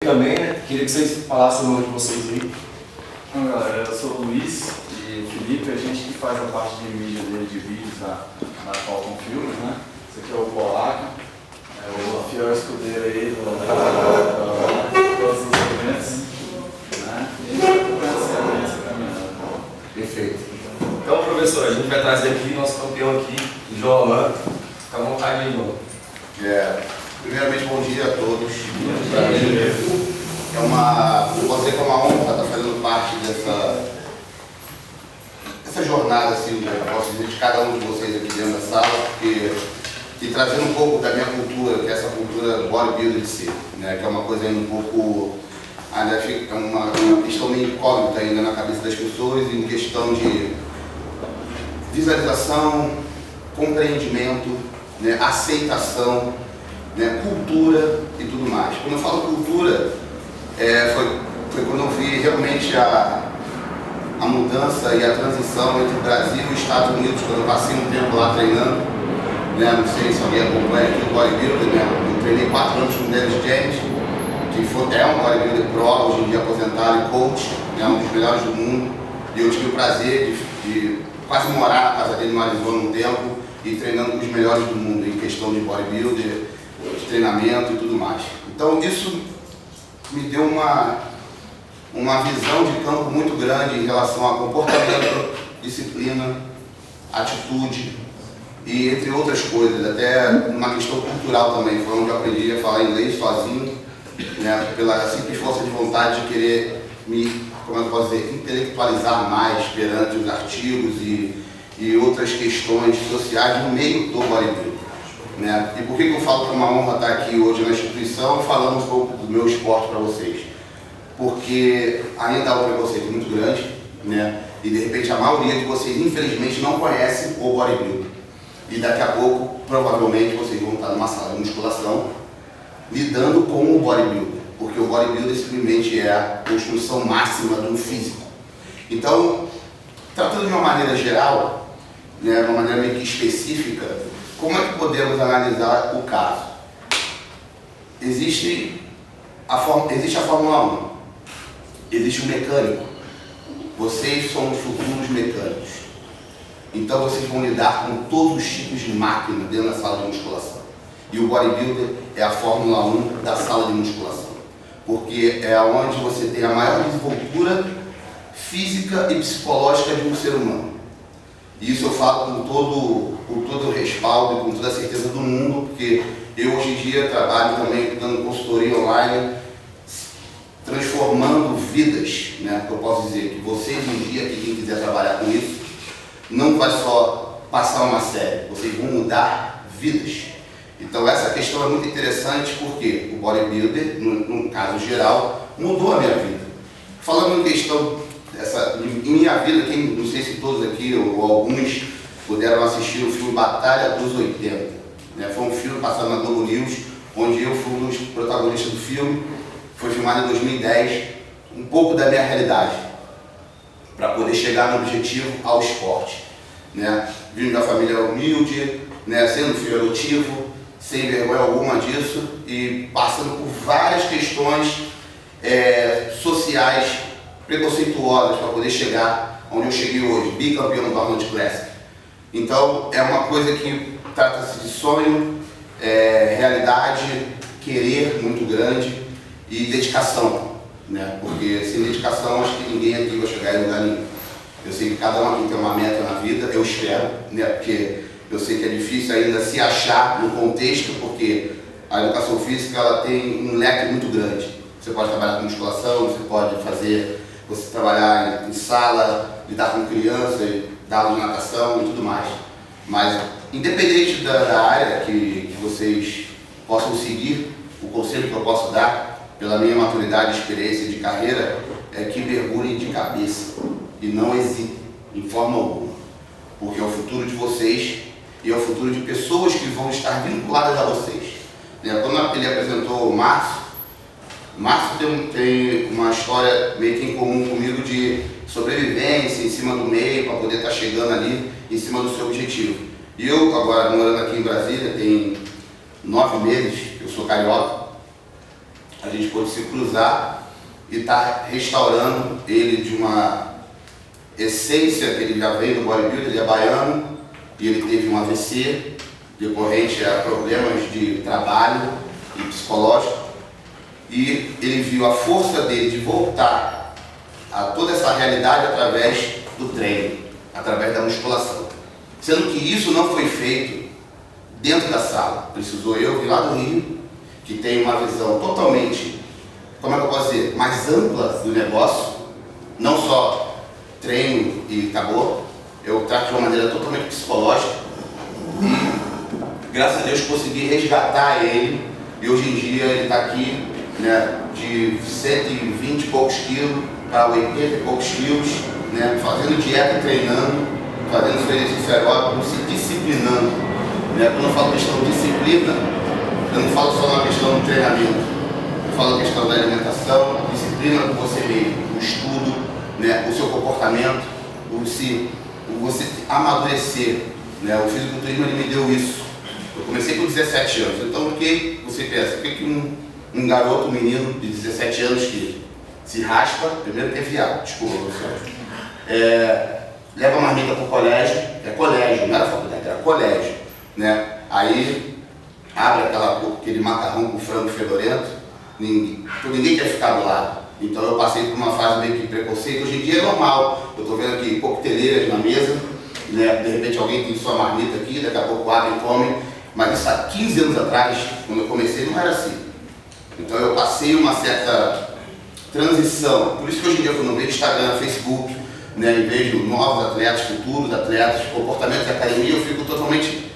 também, né? Queria que vocês falassem o nome de vocês aí. Então, galera, eu sou o Luiz e o Felipe, a gente que faz a parte de mídia dele, de vídeos na Falcon Filmes, né? Esse aqui é o Polaco, é o fiel escudeiro aí de todos os eventos, né? E essa caminhada. Perfeito. Então, professor, a gente vai trazer aqui nosso campeão aqui, o João Alain. Fica à vontade aí, João. Primeiramente, bom dia a todos. Eu posso dizer que é uma honra estar fazendo parte dessa jornada, assim, eu posso dizer, de cada um de vocês aqui dentro da sala, e trazendo um pouco da minha cultura, que é essa cultura bodybuilder de si, né, que é uma coisa ainda um pouco, ainda fica uma questão meio incógnita ainda na cabeça das pessoas, em questão de visualização, compreendimento, né, aceitação, né, cultura e tudo mais. Quando eu falo cultura, foi quando eu vi realmente a mudança e a transição entre o Brasil e os Estados Unidos, quando eu passei um tempo lá treinando, né, não sei se alguém acompanha aqui o bodybuilder, né, eu treinei 4 anos com o Dennis James, que é um bodybuilder pro, hoje em dia aposentado e coach, né, um dos melhores do mundo, e eu tive o prazer de quase morar na casa dele no Arizona um tempo e treinando com os melhores do mundo em questão de bodybuilder, de treinamento e tudo mais. Então isso me deu uma visão de campo muito grande em relação a comportamento, disciplina, atitude e entre outras coisas, até uma questão cultural também, foi onde eu aprendi a falar inglês sozinho, né, pela simples força de vontade de querer como eu posso dizer, intelectualizar mais perante os artigos e outras questões sociais no meio do bodybuilding. Né? E por que eu falo que é uma honra estar aqui hoje na instituição falando um pouco do meu esporte para vocês? Porque ainda há um preconceito muito grande, né? E de repente a maioria de vocês infelizmente não conhece o bodybuilding. E daqui a pouco, provavelmente, vocês vão estar numa sala de musculação lidando com o bodybuilder. Porque o bodybuilder simplesmente é a construção máxima de um físico. Então, tratando de uma maneira geral, né, de uma maneira meio que específica, como é que podemos analisar o caso? Existe a Fórmula 1, existe o mecânico, vocês são os futuros mecânicos. Então vocês vão lidar com todos os tipos de máquina dentro da sala de musculação. E o bodybuilder é a Fórmula 1 da sala de musculação. Porque é onde você tem a maior desenvoltura física e psicológica de um ser humano. E isso eu falo com todo o respaldo e com toda a certeza do mundo, porque eu hoje em dia trabalho também dando consultoria online, transformando vidas, né? Eu posso dizer que vocês um dia, que quem quiser trabalhar com isso, não vai só passar uma série, vocês vão mudar vidas. Então essa questão é muito interessante porque o bodybuilder, no caso geral, mudou a minha vida. Falando em questão em minha vida, não sei se todos aqui ou alguns puderam assistir o filme Batalha dos 80. Né? Foi um filme passado na Globo News, onde eu fui um dos protagonistas do filme. Foi filmado em 2010, um pouco da minha realidade, para poder chegar no objetivo ao esporte. Né? Vindo da família humilde, né? Sendo filho adotivo, sem vergonha alguma disso e passando por várias questões sociais preconceituosas para poder chegar onde eu cheguei hoje, bicampeão do Arnold Classic. Então é uma coisa que trata-se de sonho, realidade, querer muito grande e dedicação, né? Porque sem dedicação acho que ninguém aqui vai chegar em lugar nenhum. Eu sei que cada um aqui tem uma meta na vida, eu espero, né? Porque eu sei que é difícil ainda se achar no contexto, porque a educação física ela tem um leque muito grande. Você pode trabalhar com musculação, você trabalhar em sala, lidar com criança, dar aula de natação e tudo mais. Mas, independente da área que vocês possam seguir, o conselho que eu posso dar, pela minha maturidade e experiência de carreira, é que mergulhem de cabeça e não hesitem, em forma alguma. Porque é o futuro de vocês e é o futuro de pessoas que vão estar vinculadas a vocês. Quando ele apresentou o Márcio tem uma história meio que em comum comigo de sobrevivência em cima do meio para poder estar chegando ali em cima do seu objetivo. E eu, agora morando aqui em Brasília, tem 9 meses, eu sou carioca, a gente pôde se cruzar e tá restaurando ele de uma essência que ele já veio do bodybuilder, ele é baiano, e ele teve um AVC decorrente a problemas de trabalho e psicológico, e ele viu a força dele de voltar a toda essa realidade através do treino, através da musculação. Sendo que isso não foi feito dentro da sala. Precisou eu vir lá do Rio, que tem uma visão totalmente, como é que eu posso dizer, mais ampla do negócio, não só treino e acabou. Eu trato de uma maneira totalmente psicológica e, graças a Deus, consegui resgatar ele, e hoje em dia ele está aqui, né, de 120 e poucos quilos para 80 e poucos quilos, né, fazendo dieta e treinando, fazendo seu exercício aeróbico, se disciplinando. Né? Quando eu falo questão de disciplina, eu não falo só na questão do treinamento, eu falo a questão da alimentação, disciplina com você mesmo, o estudo, né, o seu comportamento, você amadurecer. Né? O fisiculturismo ele me deu isso. Eu comecei com 17 anos, então o que você pensa? O que um garoto, um menino de 17 anos que se raspa, primeiro que é viado, desculpa, leva uma marmita para o colégio, é colégio, não era faculdade, era colégio, né? Aí abre aquele macarrão com frango fedorento, ninguém quer ficar do lado. Então eu passei por uma fase meio que preconceito. Hoje em dia é normal, eu estou vendo aqui coqueteleiras na mesa, né? De repente alguém tem sua marmita aqui, daqui a pouco abre e come, mas isso há 15 anos atrás, quando eu comecei, não era assim. Então eu passei uma certa transição, por isso que hoje em dia quando eu vejo Instagram, Facebook, né, e vejo novos atletas, futuros atletas, comportamentos da academia, eu fico totalmente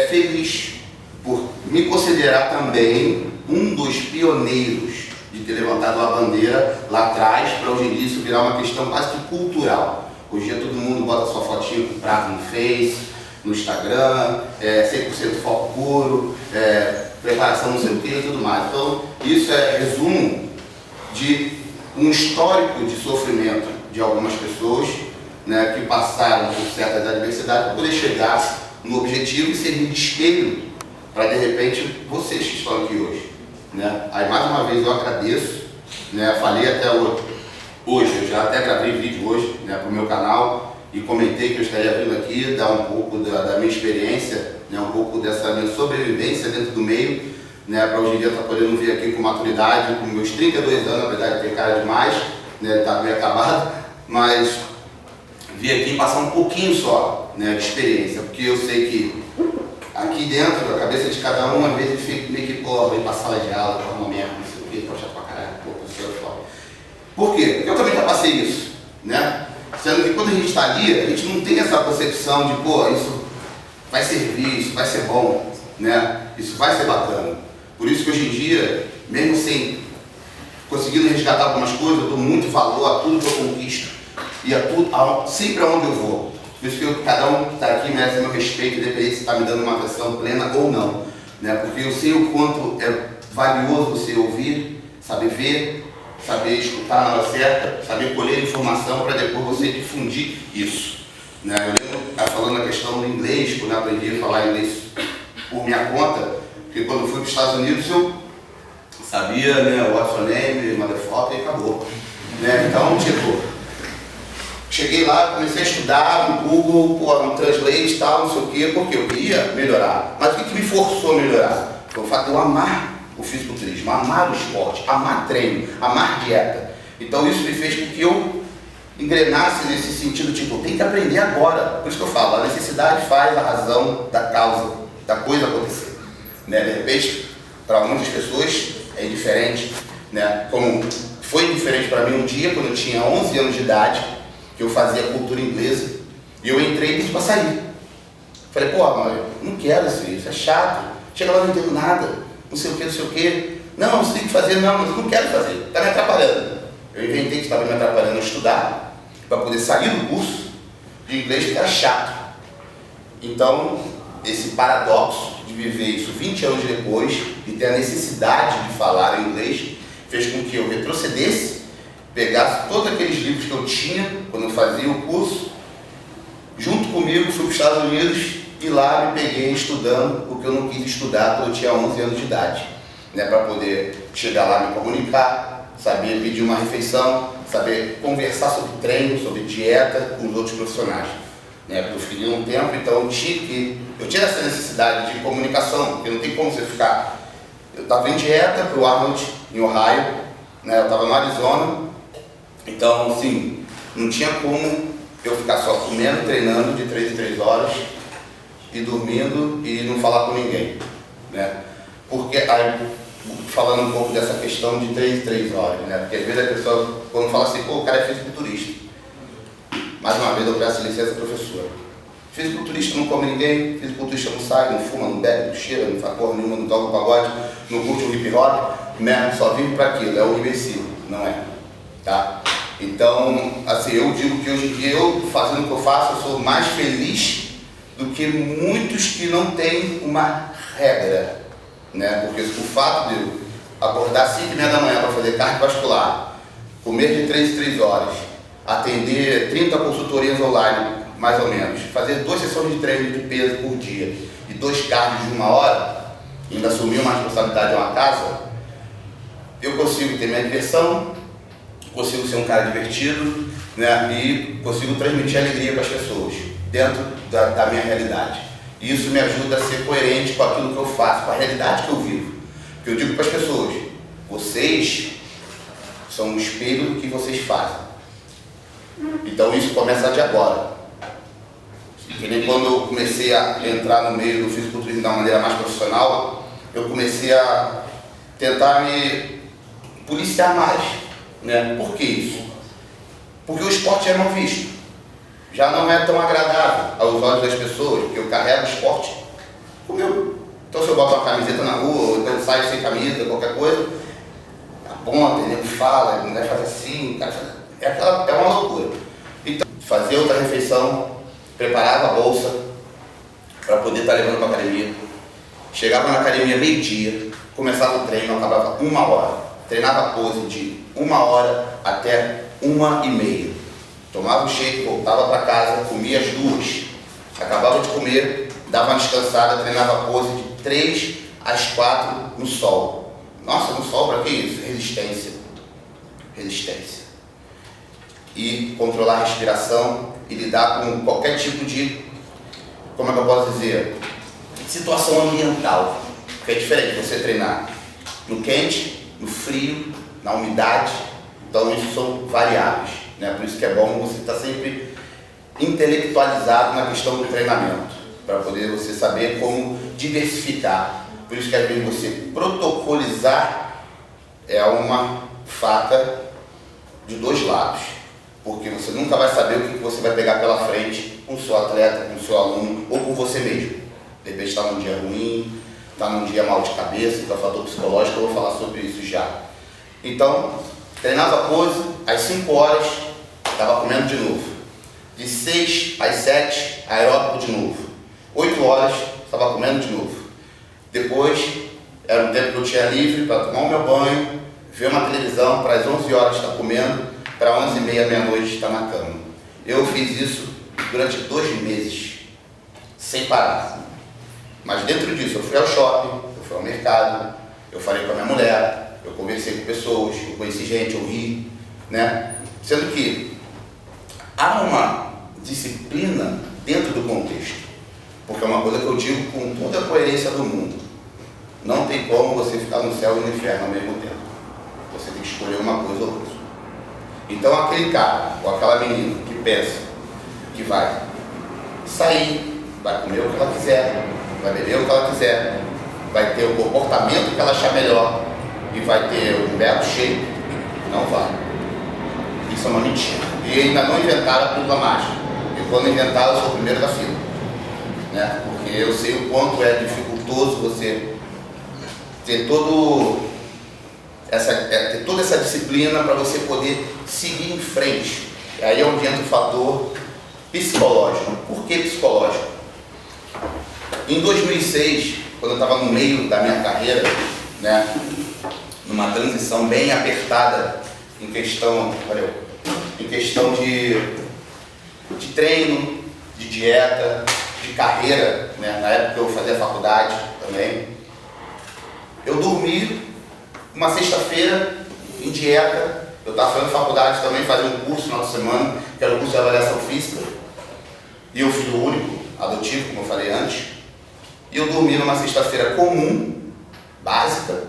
feliz por me considerar também um dos pioneiros de ter levantado a bandeira lá atrás, para hoje em dia isso virar uma questão quase que cultural. Hoje em dia todo mundo bota sua fotinha com prato no Face, no Instagram, 100% foco puro, preparação não sei o que e tudo mais. Então isso é resumo de um histórico de sofrimento de algumas pessoas, né, que passaram por certas adversidades para poder chegar no objetivo e servir de espelho para, de repente, vocês que estão aqui hoje. Né? Aí, mais uma vez, eu agradeço, né, falei até hoje, eu já até gravei vídeo hoje, né, para o meu canal e comentei que eu estaria vindo aqui dar um pouco da minha experiência, né, um pouco dessa minha sobrevivência dentro do meio, né, para hoje em dia estar podendo vir aqui com maturidade, com meus 32 anos, apesar de ter cara demais, né, tá meio acabado, mas vir aqui passar um pouquinho só, né, de experiência, porque eu sei que aqui dentro, a cabeça de cada um, às vezes fica meio que, pô, vem pra sala de aula, pra uma merda, não sei o quê, tô chato pra caralho, pô, professor, foda. Por quê? Porque eu também já passei isso, né? Sendo que quando a gente está ali, a gente não tem essa concepção de, pô, isso vai servir, isso vai ser bom, né? Isso vai ser bacana. Por isso que hoje em dia, mesmo sem conseguindo resgatar algumas coisas, eu dou muito valor a tudo que eu conquisto e a tudo, sempre aonde eu vou. Por isso que cada um que está aqui merece meu respeito, independente se está me dando uma atenção plena ou não. Né? Porque eu sei o quanto é valioso você ouvir, saber ver, saber escutar na hora certa, saber colher informação para depois você difundir isso. Né? Eu lembro, falando a questão do inglês, quando eu aprendi a falar inglês por minha conta, porque quando eu fui para os Estados Unidos eu sabia, né, o what's your name, motherfucker e acabou. Né? Então, tipo, cheguei lá, comecei a estudar no Google, no Translate e tal, não sei o quê, porque eu queria melhorar. Mas o que me forçou a melhorar? Foi o fato de eu amar o fisiculturismo, amar o esporte, amar treino, amar dieta. Então isso me fez com que eu engrenasse nesse sentido, tipo, tem que aprender agora. Por isso que eu falo, a necessidade faz a razão da causa, da coisa acontecer. Né? De repente, para muitas pessoas é indiferente, né? Como foi indiferente para mim um dia, quando eu tinha 11 anos de idade, que eu fazia cultura inglesa, e eu entrei e pedi para sair. Falei, pô, mãe, não quero isso é chato, chega lá não entendo nada, não sei o que, não sei o que. Não, você tem que fazer, não, mas eu não quero fazer, está me atrapalhando. Eu inventei que estava me atrapalhando a estudar, para poder sair do curso de inglês que era chato. Então, esse paradoxo de viver isso 20 anos depois e ter a necessidade de falar inglês, fez com que eu retrocedesse, pegasse todos aqueles livros que eu tinha quando eu fazia o curso, junto comigo fui para os Estados Unidos e lá me peguei estudando o que eu não quis estudar quando eu tinha 11 anos de idade. né, para poder chegar lá e me comunicar, saber pedir uma refeição, saber conversar sobre treino, sobre dieta com os outros profissionais. Né, eu fiquei um tempo, então eu tinha essa necessidade de comunicação, porque não tem como você ficar... Eu estava em dieta para o Arnold, em Ohio, né, eu estava no Arizona, então assim, não tinha como eu ficar só comendo, treinando de 3 em 3 horas e dormindo e não falar com ninguém, né? Porque, aí, falando um pouco dessa questão de 3 em 3 horas, né? Porque às vezes a pessoa, quando fala assim, pô, o cara é fisiculturista. Mais uma vez eu peço licença, professora. Fisiculturista não come ninguém, fisiculturista não sai, não fuma, não bebe, não cheira, não faz porra nenhuma, não toca o pagode, não curte o hip hop, né? Só vive para aquilo, é o imbecil, não é? Tá? Então, assim, eu digo que hoje em dia, eu fazendo o que eu faço, eu sou mais feliz do que muitos que não têm uma regra, né? Porque o fato de eu acordar às 5h30 da manhã para fazer cardiovascular, comer de 3 em 3 horas, atender 30 consultorias online, mais ou menos, fazer 2 sessões de treino de peso por dia e 2 cardios de 1 hora, e ainda assumir uma responsabilidade de uma casa, eu consigo ter minha diversão, consigo ser um cara divertido, né, e consigo transmitir alegria para as pessoas, dentro da minha realidade. E isso me ajuda a ser coerente com aquilo que eu faço, com a realidade que eu vivo. Porque eu digo para as pessoas, vocês são um espelho do que vocês fazem. Então isso começa de agora. Que nem quando eu comecei a entrar no meio do fisiculturismo de uma maneira mais profissional, eu comecei a tentar me policiar mais, né? Por que isso? Porque o esporte é mal visto. Já não é tão agradável aos olhos das pessoas, porque eu carrego o esporte comigo. Então se eu boto uma camiseta na rua, ou então eu saio sem camisa, qualquer coisa, aponta, ele fala, a mulher faz assim, cara faz... é uma loucura. Então, fazer outra refeição, preparava a bolsa para poder estar levando para a academia. Chegava na academia meio-dia, começava o treino, acabava 1 hora. Treinava pose de 1 hora até 1h30. Tomava o shake, voltava para casa, comia as 2. Acabava de comer, dava uma descansada, treinava pose de 3 às 4 no sol. Nossa, no sol para que isso? Resistência. Resistência. E controlar a respiração e lidar com qualquer tipo de, como é que eu posso dizer, situação ambiental. Porque é diferente você treinar no quente, no frio, na umidade. Então isso são variáveis, né? Por isso que é bom você estar sempre intelectualizado na questão do treinamento, para poder você saber como diversificar. Por isso que às vezes você protocolizar é uma faca de 2 lados, porque você nunca vai saber o que você vai pegar pela frente com o seu atleta, com o seu aluno ou com você mesmo. De repente está num dia ruim, está num dia mal de cabeça, está fator psicológico, eu vou falar sobre isso já. Então, treinava pose, às 5 horas, estava comendo de novo. De 6 às 7, aeróbico de novo. 8 horas, estava comendo de novo. Depois, era um tempo que eu tinha livre para tomar o meu banho, ver uma televisão, para as 11 horas estar comendo, para 11h30, meia-noite estar na cama. Eu fiz isso durante 2 meses, sem parar. Mas dentro disso, eu fui ao shopping, eu fui ao mercado, eu falei com a minha mulher, eu conversei com pessoas, eu conheci gente, eu ri, né? Sendo que há uma disciplina dentro do contexto, porque é uma coisa que eu digo com toda a coerência do mundo. Não tem como você ficar no céu e no inferno ao mesmo tempo. Você tem que escolher uma coisa ou outra. Então aquele cara ou aquela menina que pensa que vai sair, vai comer o que ela quiser, vai beber o que ela quiser, vai ter o comportamento que ela achar melhor e vai ter um belo shape, não vai. Isso é uma mentira. E ainda não inventaram a pílula mágica. E quando inventaram, eu sou o primeiro da fila, né? Porque eu sei o quanto é dificultoso você ter toda essa disciplina para você poder seguir em frente. E aí é onde entra o fator psicológico. Por que psicológico? Em 2006, quando eu estava no meio da minha carreira, né, numa transição bem apertada em questão de treino, de dieta, de carreira, né, na época que eu fazia faculdade também, Eu dormi uma sexta-feira em dieta, eu estava fazendo faculdade também, fazia um curso no final de semana, que era o curso de avaliação física, e eu filho único, adotivo, como eu falei antes, e eu dormi numa sexta-feira comum, básica,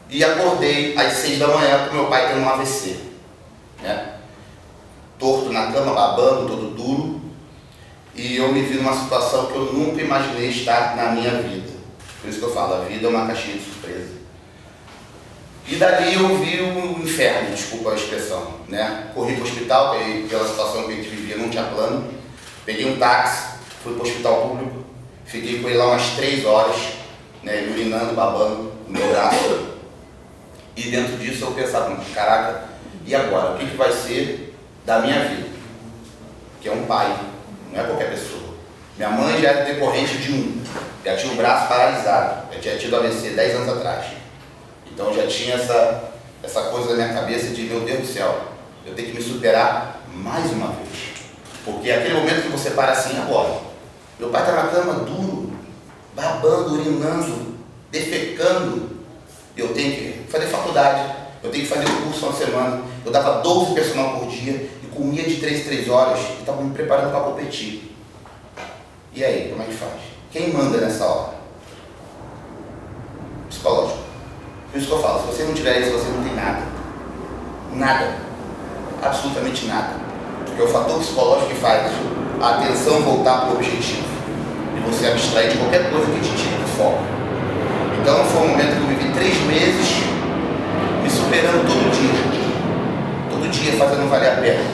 e acordei às 6 da manhã com meu pai tendo um AVC, né? Torto na cama, babando, todo duro, e eu me vi numa situação que eu nunca imaginei estar na minha vida. Por isso que eu falo, a vida é uma caixinha de surpresa. E dali eu vi o inferno, desculpa a expressão, né? Corri para o hospital, porque pela situação que a gente vivia não tinha plano. Peguei um táxi, fui para o hospital público, fiquei com ele lá umas 3 horas, né? Ele urinando, babando no meu braço. E dentro disso eu pensava, caraca, e agora? O que vai ser da minha vida? Que é um pai, não é qualquer pessoa. Minha mãe já era decorrente de já tinha o braço paralisado, já tinha tido AVC 10 anos atrás. Então já tinha essa coisa na minha cabeça de, meu Deus do céu, eu tenho que me superar mais uma vez. Porque é aquele momento que você para assim, agora. Meu pai está na cama duro, babando, urinando, defecando. Eu tenho que fazer faculdade, eu tenho que fazer um curso uma semana. Eu dava 12 personal por dia e comia de 3 em 3 horas e estava me preparando para competir. E aí, como é que faz? Quem manda nessa hora? Psicológico. Por isso que eu falo, se você não tiver isso, você não tem nada. Nada. Absolutamente nada. Porque é o fator psicológico que faz a atenção voltar para o objetivo. E você abstrair de qualquer coisa que te tire do foco. Então foi um momento que eu vivi 3 meses me superando todo dia. Todo dia fazendo valer a pena.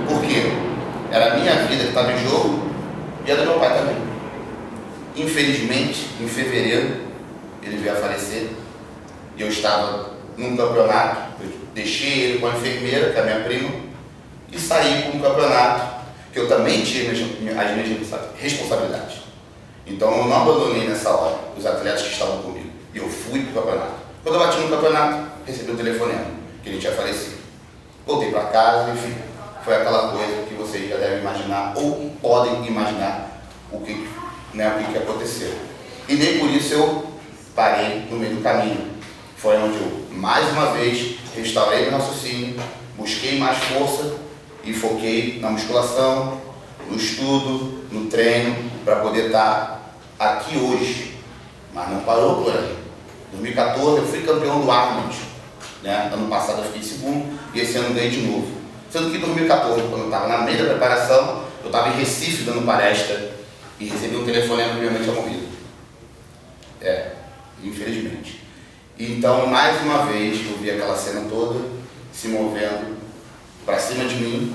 Por quê? Era a minha vida que estava em jogo e a do meu pai também. Infelizmente, em fevereiro, ele veio a falecer. E eu estava num campeonato, eu deixei ele com a enfermeira, que é a minha prima, e saí para um campeonato que eu também tinha as minhas responsabilidades. Então eu não abandonei nessa hora os atletas que estavam comigo. E eu fui para o campeonato. Quando eu bati no campeonato, recebi um telefonema, que ele tinha falecido. Voltei para casa, enfim, foi aquela coisa que vocês já devem imaginar, ou podem imaginar o que aconteceu. E nem por isso eu parei no meio do caminho. Foi onde eu, mais uma vez, restaurei meu raciocínio, busquei mais força e foquei na musculação, no estudo, no treino, para poder estar aqui hoje. Mas não parou por aí. Em 2014 eu fui campeão do Arnold, né? Ano passado eu fiquei segundo e esse ano ganhei de novo. Sendo que em 2014, quando eu estava na meia da preparação, eu estava em Recife dando palestra e recebi um telefonema que minha mãe tinha morrido. Infelizmente. Então, mais uma vez, eu vi aquela cena toda se movendo para cima de mim.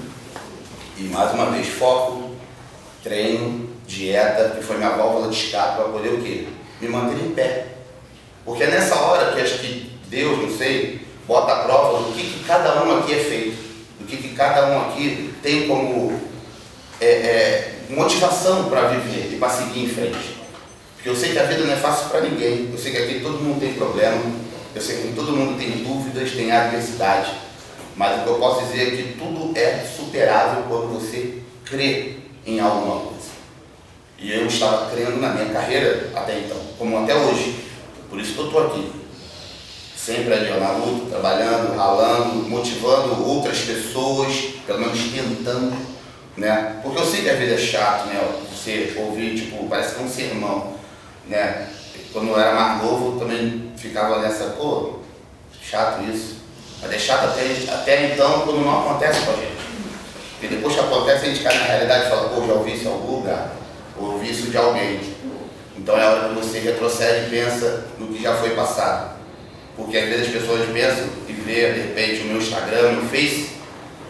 E mais uma vez, foco, treino, dieta, que foi minha válvula de escape para poder o quê? Me manter em pé. Porque é nessa hora que acho que Deus, não sei, bota a prova do que cada um aqui é feito. Do que cada um aqui tem como motivação para viver e para seguir em frente. Porque eu sei que a vida não é fácil para ninguém. Eu sei que aqui todo mundo tem problema. Eu sei que aqui todo mundo tem dúvidas, tem adversidade. Mas o que eu posso dizer é que tudo é superável quando você crê em alguma coisa. E eu estava crendo na minha carreira até então, como até hoje. Por isso que eu estou aqui. Sempre ali na luta, trabalhando, ralando, motivando outras pessoas, pelo menos tentando, né? Porque eu sei que a vida é chato, né? Você ouvir, tipo, parece que é um sermão, né? Quando eu era mais novo, eu também ficava nessa, pô, chato isso. Mas é chato até então, quando não acontece com a gente. Porque depois que acontece, a gente cai na realidade e fala, pô, já ouvi isso em algum lugar, ou ouvi isso de alguém. Então é a hora que você retrocede e pensa no que já foi passado. Porque às vezes as pessoas pensam e vê, de repente, o meu Instagram, o meu Face,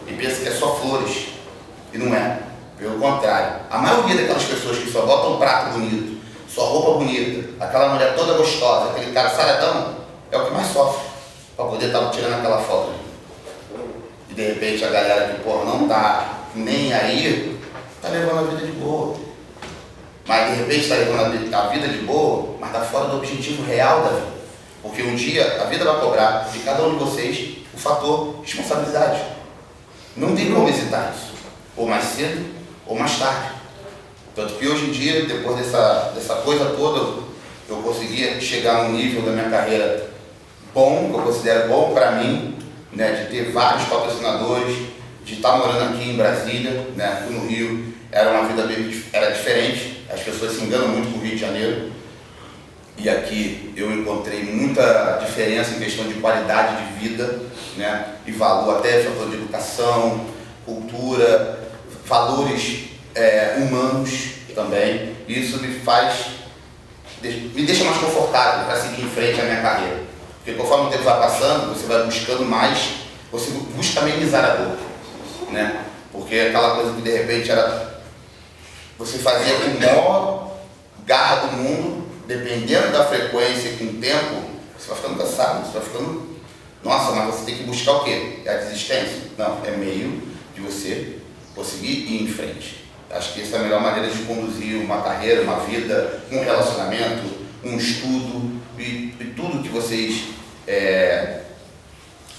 e pensam que é só flores. E não é. Pelo contrário. A maioria daquelas pessoas que só botam um prato bonito, só roupa bonita, aquela mulher toda gostosa, aquele cara saradão, é o que mais sofre. Para poder estar tirando aquela foto. E de repente a galera que, porra, não tá nem aí, tá levando a vida de boa. Mas de repente está levando a vida de boa, mas está fora do objetivo real da vida. Porque um dia a vida vai cobrar de cada um de vocês o fator responsabilidade. Não tem como hesitar isso. Ou mais cedo, ou mais tarde. Tanto que hoje em dia, depois dessa coisa toda, eu conseguia chegar num nível da minha carreira bom, que eu considero bom para mim, né, de ter vários patrocinadores, de estar morando aqui em Brasília, né, aqui no Rio, era uma vida era diferente, as pessoas se enganam muito com o Rio de Janeiro, e aqui eu encontrei muita diferença em questão de qualidade de vida, né, e valor até fator de educação, cultura, valores humanos também. Isso me deixa mais confortável para seguir em frente a minha carreira. Porque conforme o tempo vai passando, você vai buscando mais, você busca amenizar a dor, né? Porque aquela coisa que de repente você fazia com a maior garra do mundo, dependendo da frequência e com o tempo, você vai ficando cansado, você vai ficando... Nossa, mas você tem que buscar o quê? É a desistência? Não, é meio de você conseguir ir em frente. Acho que essa é a melhor maneira de conduzir uma carreira, uma vida, um relacionamento, um estudo e tudo que vocês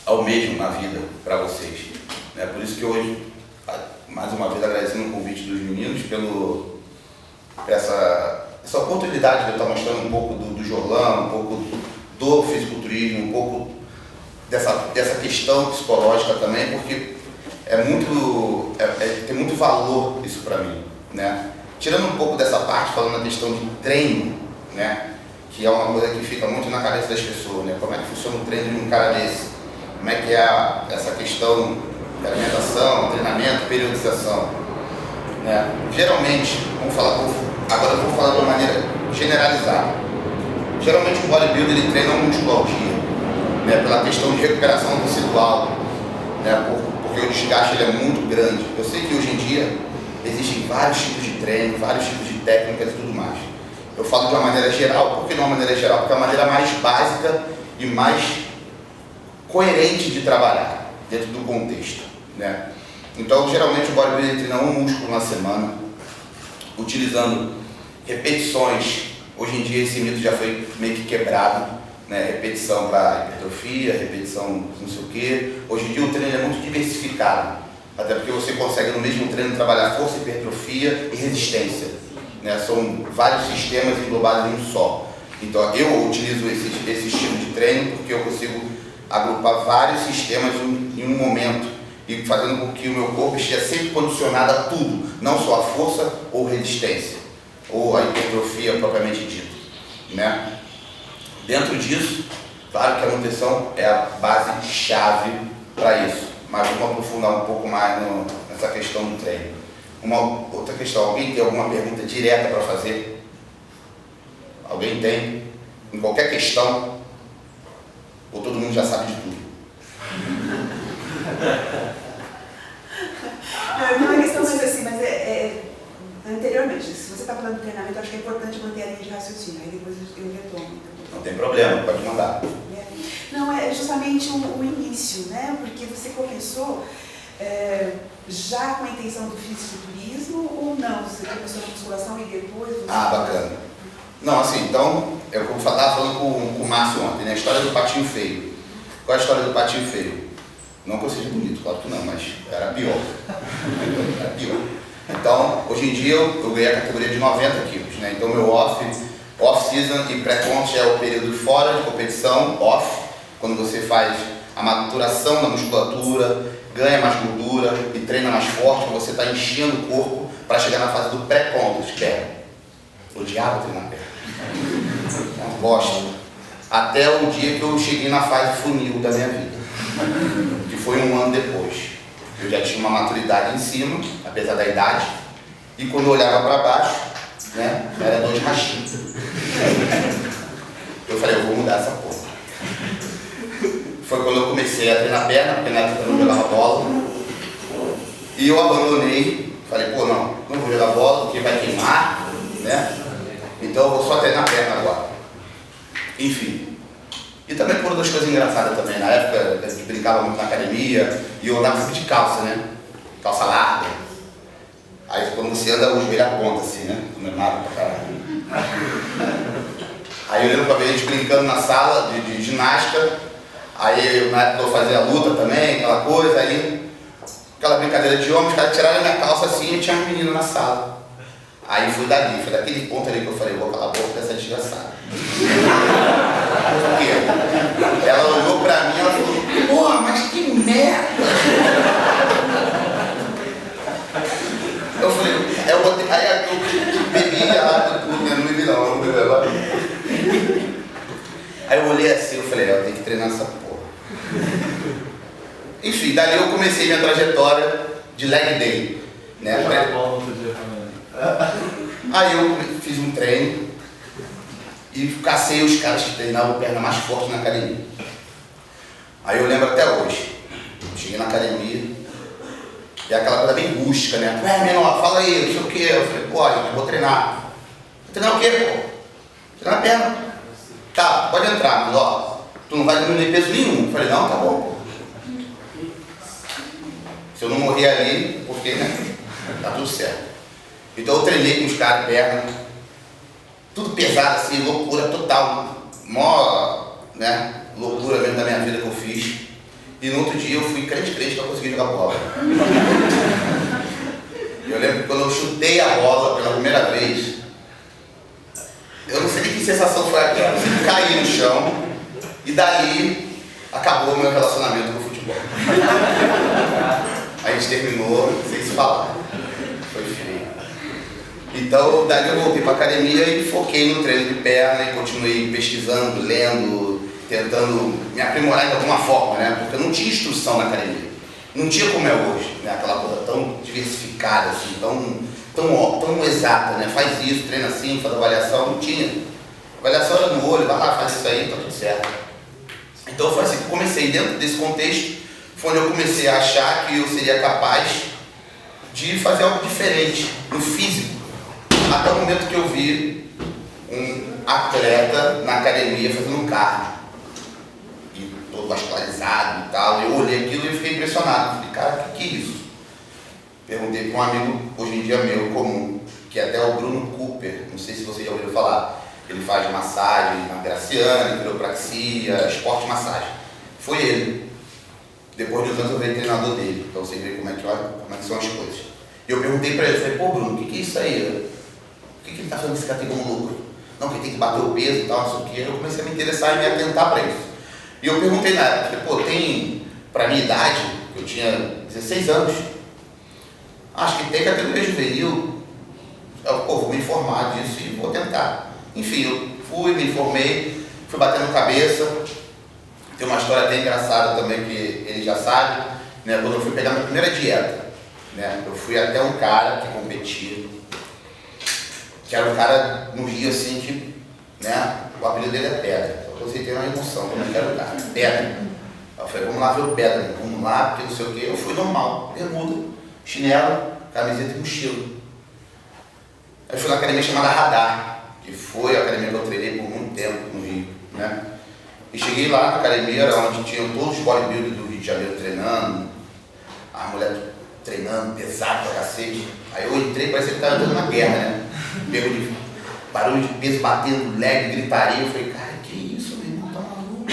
almejam na vida para vocês. Por isso que hoje, mais uma vez agradecendo o convite dos meninos essa oportunidade de eu estar mostrando um pouco do Jorlan, um pouco do fisiculturismo, um pouco dessa questão psicológica também, porque tem muito valor isso para mim, né? Tirando um pouco dessa parte, falando na questão de treino, né? Que é uma coisa que fica muito na cabeça das pessoas, né? Como é que funciona o treino de um cara desse? Como é que é essa questão de alimentação, treinamento, periodização, né? Geralmente, agora eu vou falar de uma maneira generalizada. Geralmente o bodybuilder ele treina um músculo ao dia, né? Pela questão de recuperação tecidual, né? Porque o desgaste ele é muito grande. Eu sei que hoje em dia existem vários tipos de treino, vários tipos de técnicas e tudo mais. Eu falo de uma maneira geral. Por que não uma maneira geral? Porque é a maneira mais básica e mais coerente de trabalhar dentro do contexto, né? Então, geralmente o bodybuilder treina um músculo na semana, utilizando repetições. Hoje em dia esse mito já foi meio que quebrado, né? Repetição para hipertrofia, repetição não sei o que. Hoje em dia o treino é muito diversificado, até porque você consegue no mesmo treino trabalhar força, hipertrofia e resistência, né? São vários sistemas englobados em um só. Então eu utilizo esse estilo de treino porque eu consigo agrupar vários sistemas em um momento e fazendo com que o meu corpo esteja sempre condicionado a tudo, não só a força ou resistência, ou a hipertrofia propriamente dita, né? Dentro disso, claro que a nutrição é a base-chave para isso, mas vamos aprofundar um pouco mais nessa questão do treino. Uma outra questão, alguém tem alguma pergunta direta para fazer? Alguém tem? Em qualquer questão? Ou todo mundo já sabe de tudo? Não é questão mais assim, mas anteriormente, se você está falando de treinamento, acho que é importante manter a linha de raciocínio, aí depois eu retomo. Não tem problema, pode mandar. Não, é justamente o início, né? Porque você começou já com a intenção do fisiculturismo ou não? Você começou na musculação e depois... Bacana. Não, assim, então, eu estava falando com o Márcio ontem, né? A história do patinho feio. Qual é a história do patinho feio? Não que eu seja bonito, claro que não, mas era pior. Era pior. Então, hoje em dia eu ganhei a categoria de 90 quilos, né? Então, meu off-season e pré-contest é o período fora de competição, off, quando você faz a maturação da musculatura, ganha mais gordura e treina mais forte, você está enchendo o corpo para chegar na fase do pré-contest, perna. Odiava treinar perna. Não gosto. Até o dia que eu cheguei na fase funil da minha vida, que foi um ano depois. Eu já tinha uma maturidade em cima, apesar da idade, e quando eu olhava para baixo, né, era 2 rachinhos. Eu falei, eu vou mudar essa porra. Foi quando eu comecei a treinar perna, porque na época eu não jogava bola. E eu abandonei, falei, pô, não vou jogar bola porque vai queimar, né? Então eu vou só treinar perna agora. Enfim. E também por outras coisas engraçadas também. Na época a gente brincava muito na academia e eu andava sempre de calça, né? Calça larga. Aí quando você anda, o joelho aponta assim, né? Não é nada pra caralho. Aí eu lembro pra ver a gente brincando na sala de ginástica. Aí na época eu fazia luta também, aquela coisa, aí aquela brincadeira de homem, os caras tiraram a minha calça assim e tinha um menino na sala. Aí foi dali, foi daquele ponto ali que eu falei, vou calar a boca dessa desgraçada. Por quê? Ela olhou pra mim e ela falou, porra, mas que merda! Eu falei, eu botei, aí eu bebi a água tudo, né? Não bebi não, eu não bebi agora. Aí eu olhei assim, eu falei, eu tenho que treinar essa porra. Enfim, dali eu comecei minha trajetória de leg day, né? Jogar bola no outro dia também. Aí eu fiz um treino e cacei os caras que treinavam perna mais forte na academia. Aí eu lembro até hoje, cheguei na academia e aquela coisa bem rústica, né? Menor, fala aí, não sei o quê. Eu falei, pô, eu vou treinar. Vou treinar o quê, pô? Treinar perna. Tá, pode entrar, mas ó, tu não vai diminuir peso nenhum. Eu falei, não, tá bom, pô. Se eu não morrer ali, porque, né? Tá tudo certo. Então eu treinei com os caras, perna, tudo pesado assim, loucura total, mó, né, loucura mesmo da minha vida que eu fiz. E no outro dia eu fui crente pra conseguir jogar bola. Eu lembro que quando eu chutei a bola pela primeira vez, eu não sei nem que sensação foi aquela, eu caí no chão e dali acabou o meu relacionamento com o futebol. A gente terminou sem se falar. Foi feio. Então, dali eu voltei para a academia e foquei no treino de perna e continuei pesquisando, lendo, tentando me aprimorar de alguma forma, né? Porque eu não tinha instrução na academia. Não tinha como é hoje, né? Aquela coisa tão diversificada, assim, tão exata, né? Faz isso, treina assim, faz avaliação. Não tinha. Avaliação era no olho, vai lá, faz isso aí, tá tudo certo. Então foi assim que eu comecei. Dentro desse contexto, foi onde eu comecei a achar que eu seria capaz de fazer algo diferente no físico. Até o momento que eu vi um atleta na academia fazendo um cardio, e todo vascularizado e tal, eu olhei aquilo e fiquei impressionado. Falei, cara, o que é isso? Perguntei para um amigo, hoje em dia meu, comum, que é até o Bruno Cooper, não sei se você já ouviu falar. Ele faz massagem na Graciane, quiropraxia, esporte e massagem. Foi ele. Depois de uns anos eu virei treinador dele, para você ver como é que são as coisas. E eu perguntei para ele, falei, pô Bruno, o que é isso aí? Por que ele está fazendo esse cara ter um lucro? Não, porque tem que bater o peso e tal, não sei o quê. Eu comecei a me interessar e me atentar para isso. E eu perguntei na época, falei, pô, tem, para minha idade, eu tinha 16 anos, acho que tem categoria juvenil. Eu, pô, vou me informar disso e vou tentar. Enfim, eu fui, me informei, fui batendo cabeça. Tem uma história até engraçada também que ele já sabe, né? Quando eu fui pegar minha primeira dieta, né? Eu fui até um cara que competia, que era um cara no Rio assim que, né? O apelido dele é Pedra. Só pra você ter uma emoção, como é que era o cara, Pedra. Eu falei, vamos lá ver o Pedra, vamos lá, porque não sei o que. Eu fui normal, bermuda, chinelo, camiseta e mochila. Aí eu fui na academia chamada Radar, que foi a academia que eu treinei por muito tempo no Rio, né? E cheguei lá na academia, era onde tinham todos os bodybuilders do Rio de Janeiro treinando, as mulheres treinando pesado pra cacete. Aí eu entrei, parecia que estava entrando na guerra, né? Pego de barulho de peso batendo, leg, gritaria. Eu falei, cara, que isso, meu irmão, tá maluco?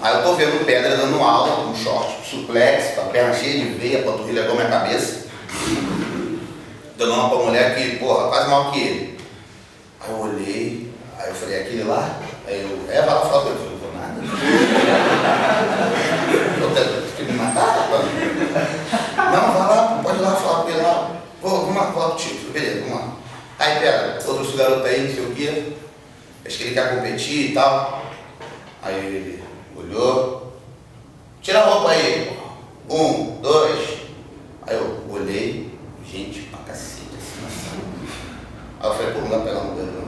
Aí eu tô vendo o Pedra dando aula com um short, suplex, com a perna cheia de veia, a panturrilha igual a minha cabeça. Dando uma pra mulher que, porra, quase maior que ele. Aí eu olhei, aí eu falei, aquele lá? Aí eu, vai lá falar com ele. Eu falei, não vou nada. Eu quer me matar? Não, vai lá, pode ir lá falar com ele lá. Vamos lá falar contigo. Beleza, vamos lá. Aí pega, outro garoto aí, não sei o quê. Acho que ele quer competir e tal. Aí ele olhou. Tira a roupa aí. 1, 2. Aí eu olhei. Gente, pra cacete, assim. Aí eu falei, pô, não dá pra pegar um dedo, não.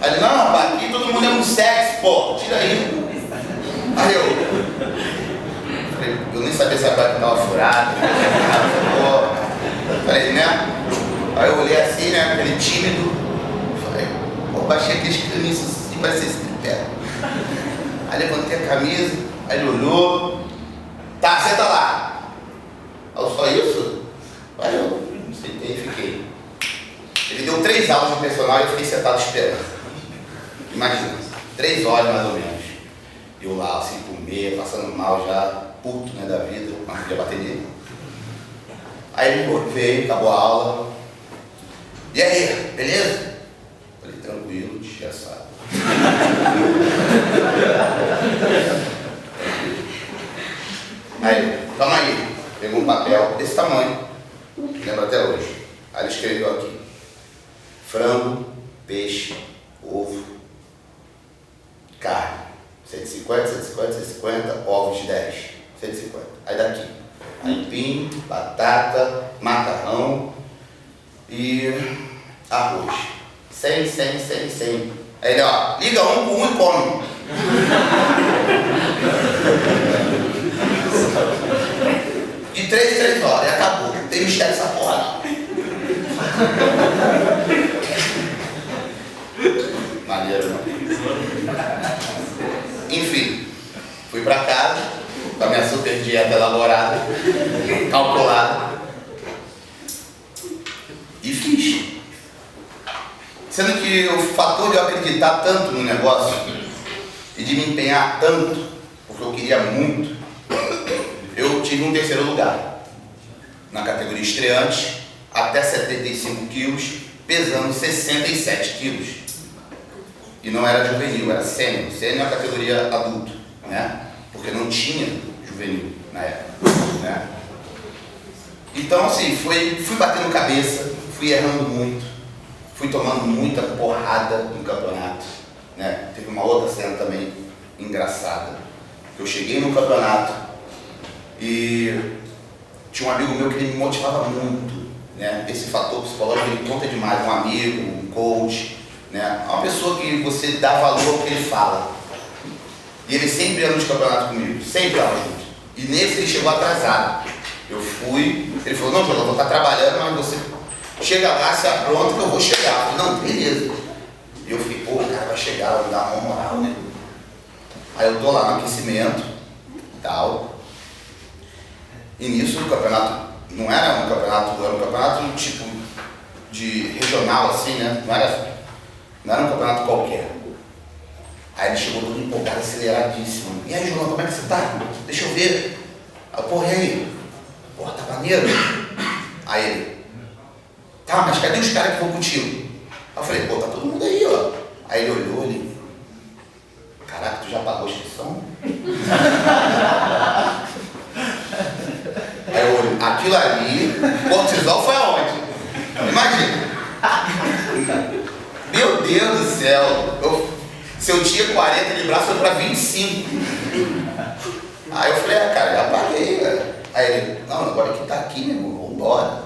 Aí ele, não, rapaz, aqui todo mundo é um sexo, pô, tira aí. Aí eu nem sabia se a placa tava furada, falei, né? Aí eu olhei assim, né, aquele tímido, falei, pô, baixei aqueles caninhos assim, parecia esse tripé. Aí levantei a camisa, aí ele olhou, tá, senta lá. Aí eu, só isso? Aí eu sentei e fiquei. Ele deu 3 aulas de personal e eu fiquei sentado esperando. Imagina, 3 horas mais ou menos. Eu lá, assim, com meia, passando mal já, puto, né, da vida, mas não podia bater nele. Aí ele veio, acabou a aula. E aí, beleza? Falei, tranquilo, desgraçado. Aí, calma aí. Pegou um papel desse tamanho. Lembro até hoje. Aí ele escreveu aqui: frango, peixe, ovo, carne. 150, 150, 150, ovos 10. 150. Aí daqui: aipim, batata, macarrão e arroz. 100, 100, 100, 100. Aí ele, ó, liga um por um e come. De 3 em 3 horas, e acabou. Não tem mistério essa porra, não. Maneiro, não? Enfim, fui pra casa com a minha super dieta elaborada, calculada, e fiz. Sendo que o fator de eu acreditar tanto no negócio e de me empenhar tanto, porque eu queria muito, eu tive um 3º lugar na categoria estreante, até 75 quilos, pesando 67 quilos. E não era juvenil, era sênior. Sênior é a categoria adulto, né? Porque não tinha juvenil na época, né? Então, assim, fui batendo cabeça, fui errando muito, fui tomando muita porrada no campeonato, né? Teve uma outra cena também engraçada, que eu cheguei no campeonato e tinha um amigo meu que ele me motivava muito, né? Esse fator psicológico ele conta demais, um amigo, um coach, né? Uma pessoa que você dá valor ao que ele fala. E ele sempre ia nos campeonatos comigo, sempre estava junto. E nesse ele chegou atrasado. Eu fui, ele falou, não, João, eu vou estar trabalhando, mas você chega lá, se apronta que eu vou chegar. Eu falei, não, beleza. E eu fiquei, pô, o cara vai chegar, vai me dar uma moral, né? Aí eu tô lá no aquecimento e tal. E nisso o campeonato não era um campeonato, era um campeonato tipo de regional assim, né? Não era um campeonato qualquer. Aí ele chegou todo empolgado, aceleradíssimo. E aí, João, como é que você tá? Deixa eu ver. Aí, porra, e aí? Porra, tá maneiro? Aí ele, tá, mas cadê os caras que vão contigo? Aí eu falei, pô, tá todo mundo aí, ó. Aí ele olhou ali. Caraca, tu já pagou a inscrição? Aí eu olhei, aquilo ali, cortisol foi aonde? Imagina. Meu Deus do céu. Se eu tinha 40 de braço, foi pra 25. Aí eu falei, cara, já paguei, velho. Aí ele, não, agora que tá aqui, meu irmão, vambora.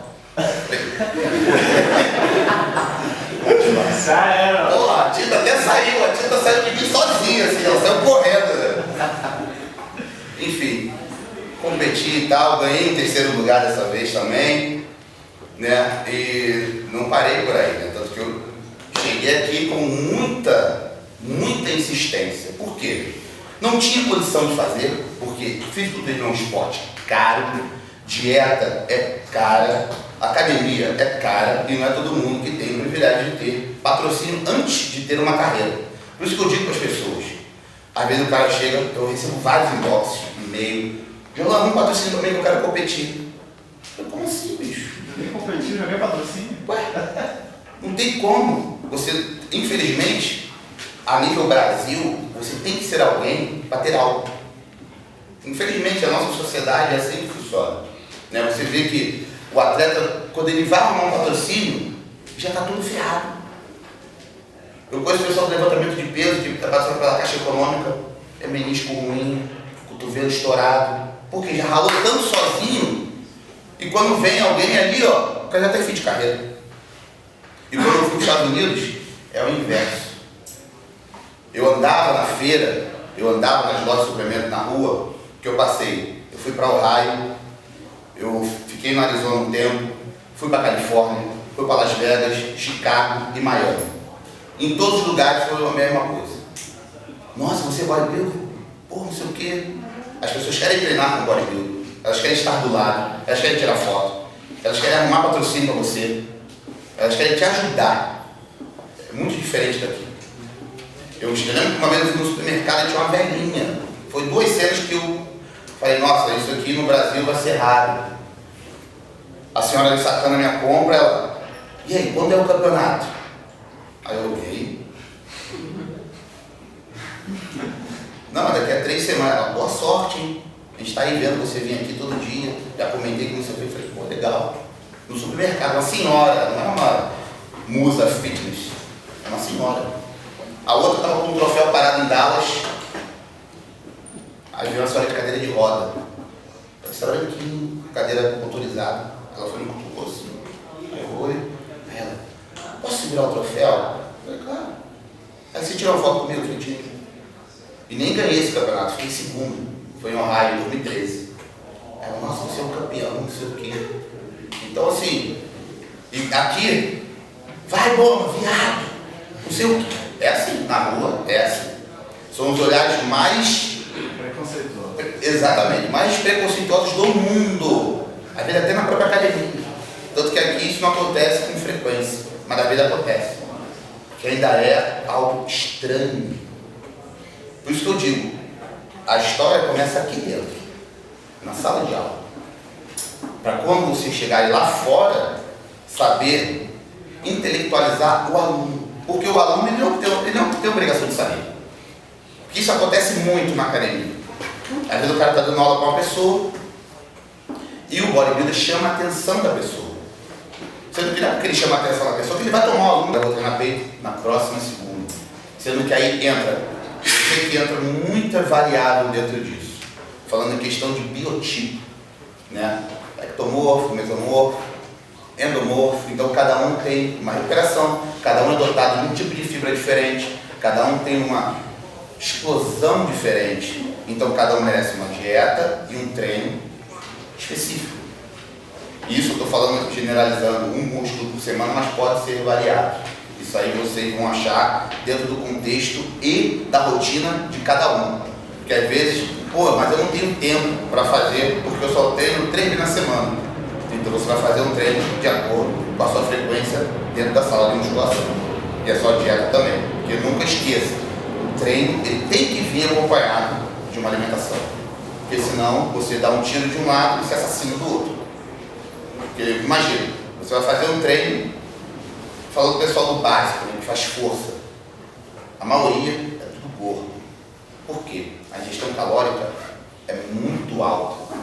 Pô, a tinta até saiu, a tinta saiu de mim sozinha, assim, ela saiu correndo, né? Enfim, competi e tal, ganhei em 3º lugar dessa vez também, né? E não parei por aí, né? Tanto que eu cheguei aqui com muita insistência. Por quê? Não tinha condição de fazer, porque fisiculturismo é um esporte caro, dieta é cara, academia é cara e não é todo mundo que tem o privilégio de ter patrocínio antes de ter uma carreira. Por isso que eu digo para as pessoas, às vezes o cara chega, eu recebo vários inboxes, e-mail, João, vamos patrocínio também que eu quero competir. Eu, como assim, bicho? Competir, já ganha patrocínio? Ué, não tem como. Você, infelizmente, a nível Brasil, você tem que ser alguém para ter algo. Infelizmente, a nossa sociedade é assim que funciona. Né? Você vê que o atleta, quando ele vai arrumar um patrocínio, já está tudo ferrado. Eu conheço o pessoal do levantamento de peso, que está passando pela Caixa Econômica, é menisco ruim, cotovelo estourado, porque já ralou tanto sozinho, e quando vem alguém ali, ó, o cara já tem fim de carreira. E quando eu fui para os Estados Unidos, é o inverso. Eu andava na feira, eu andava nas lojas de suplemento na rua, que eu passei. Eu fui para Ohio, eu fiquei no Arizona um tempo, fui para Califórnia, fui para Las Vegas, Chicago e Miami. Em todos os lugares foi a mesma coisa. Nossa, você é bodybuilder? Pô, não sei o quê. As pessoas querem treinar com bodybuilder, elas querem estar do lado, elas querem tirar foto, elas querem arrumar patrocínio para você, elas querem te ajudar. É muito diferente daqui. Eu lembro que uma vez eu fui no supermercado e tinha uma velhinha. Foi 2 cenas que eu falei, nossa, isso aqui no Brasil vai ser raro. A senhora ali sacando a minha compra, ela, e aí, quando é o campeonato? Aí eu olhei. Não, mas daqui a 3 semanas. Ela, boa sorte, hein? A gente está aí vendo você vir aqui todo dia. Já comentei que você fez. Falei, pô, legal. No supermercado, uma senhora, não é uma musa fitness, é uma senhora. A outra estava com um troféu parado em Dallas. Aí veio uma senhora de cadeira de roda. Esse branquinho, cadeira motorizada. Ela foi no cutucou assim. Aí eu olhei. Aí ela, posso segurar o troféu? Eu falei, claro. Aí você tirou uma foto comigo, eu falei, tira. E nem ganhei esse campeonato, fiquei em segundo. Foi em Ohio, em 2013. Aí ela, nossa, você é um campeão, não sei o quê. Então assim, e aqui, vai bomba, viado, não sei o quê. É assim, na rua, é assim. São os olhares mais preconceituosos. Exatamente, mais preconceituosos do mundo. Às vezes até na própria academia. Tanto que aqui isso não acontece com frequência, mas às vezes acontece. Que ainda é algo estranho. Por isso que eu digo, a história começa aqui dentro, na sala de aula. Para quando você chegar lá fora, saber intelectualizar o aluno. Porque o aluno ele não tem obrigação de saber. Porque isso acontece muito na academia. Às vezes o cara está dando aula com uma pessoa e o bodybuilder chama a atenção da pessoa. Sendo que não é porque ele chama a atenção da pessoa que ele vai tomar o aluno, vai botar na peito na próxima segunda. Sendo que aí entra, eu sei que entra muita variável dentro disso. Falando em questão de biotipo, né? Ectomorfo, mesomorfo, endomorfo, então cada um tem uma recuperação, cada um é dotado de um tipo de fibra diferente, cada um tem uma explosão diferente, então cada um merece uma dieta e um treino específico. Isso eu estou falando, generalizando, um músculo por semana, mas pode ser variado. Isso aí vocês vão achar dentro do contexto e da rotina de cada um. Porque às vezes, pô, mas eu não tenho tempo para fazer, porque eu só treino 3 vezes na semana. Então você vai fazer um treino de acordo com a sua frequência dentro da sala de musculação. E a sua dieta também. Porque nunca esqueça, o treino ele tem que vir acompanhado de uma alimentação. Porque senão você dá um tiro de um lado e se assassina do outro. Porque imagina, você vai fazer um treino, falando do pessoal do básico, né, que faz força. A maioria é tudo gordo. Por quê? A ingestão calórica é muito alta.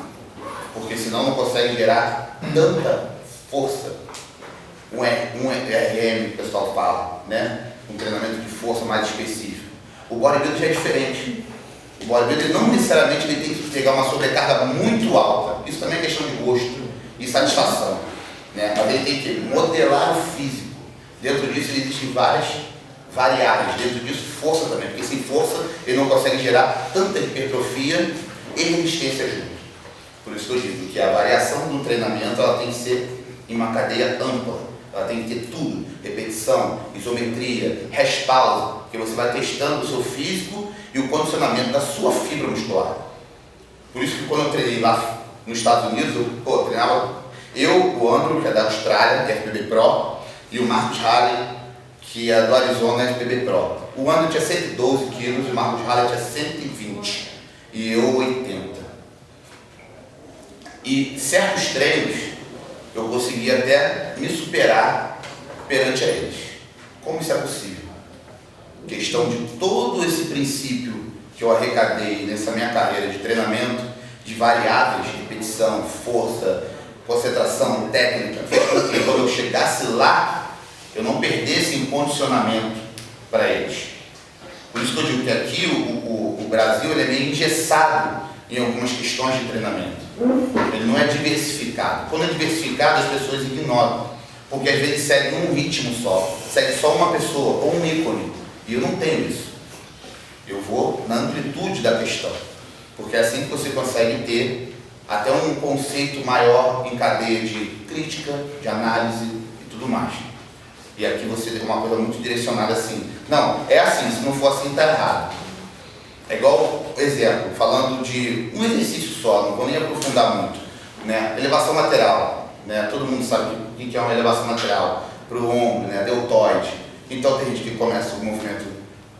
Porque senão não consegue gerar tanta força. Um RM, que o pessoal fala, né? Um treinamento de força mais específico. O bodybuilder já é diferente. O bodybuilder não necessariamente ele tem que pegar uma sobrecarga muito alta. Isso também é questão de gosto e satisfação, né? Mas ele tem que modelar o físico. Dentro disso existem várias variáveis. Dentro disso força também, porque sem força ele não consegue gerar tanta hipertrofia e resistência junto. Por isso que eu digo que a variação do treinamento ela tem que ser em uma cadeia ampla. Ela tem que ter tudo, repetição, isometria, respaldo, porque você vai testando o seu físico e o condicionamento da sua fibra muscular. Por isso que quando eu treinei lá nos Estados Unidos, eu treinava o Andrew, que é da Austrália, que é FBB Pro, e o Marcus Halley, que é do Arizona, FBB Pro. O Andrew tinha 112 quilos e o Marcus Halley tinha 120 e eu 80. E certos treinos eu consegui até me superar perante a eles. Como isso é possível? Questão de todo esse princípio que eu arrecadei nessa minha carreira de treinamento, de variáveis, repetição, força, concentração, técnica, porque quando eu chegasse lá, eu não perdesse em condicionamento para eles. Por isso que eu digo que aqui o Brasil ele é meio engessado em algumas questões de treinamento. Ele não é diversificado. Quando é diversificado, as pessoas ignoram. Porque às vezes segue um ritmo só, segue só uma pessoa ou um ícone. E eu não tenho isso. Eu vou na amplitude da questão. Porque é assim que você consegue ter até um conceito maior em cadeia de crítica, de análise e tudo mais. E aqui você tem uma coisa muito direcionada assim. Não, é assim, se não for assim está errado. É igual, exemplo, falando de um exercício só, não vou nem aprofundar muito, né? Elevação lateral, né? Todo mundo sabe o que é uma elevação lateral, para o ombro, né? Deltoide. Então tem gente que começa o movimento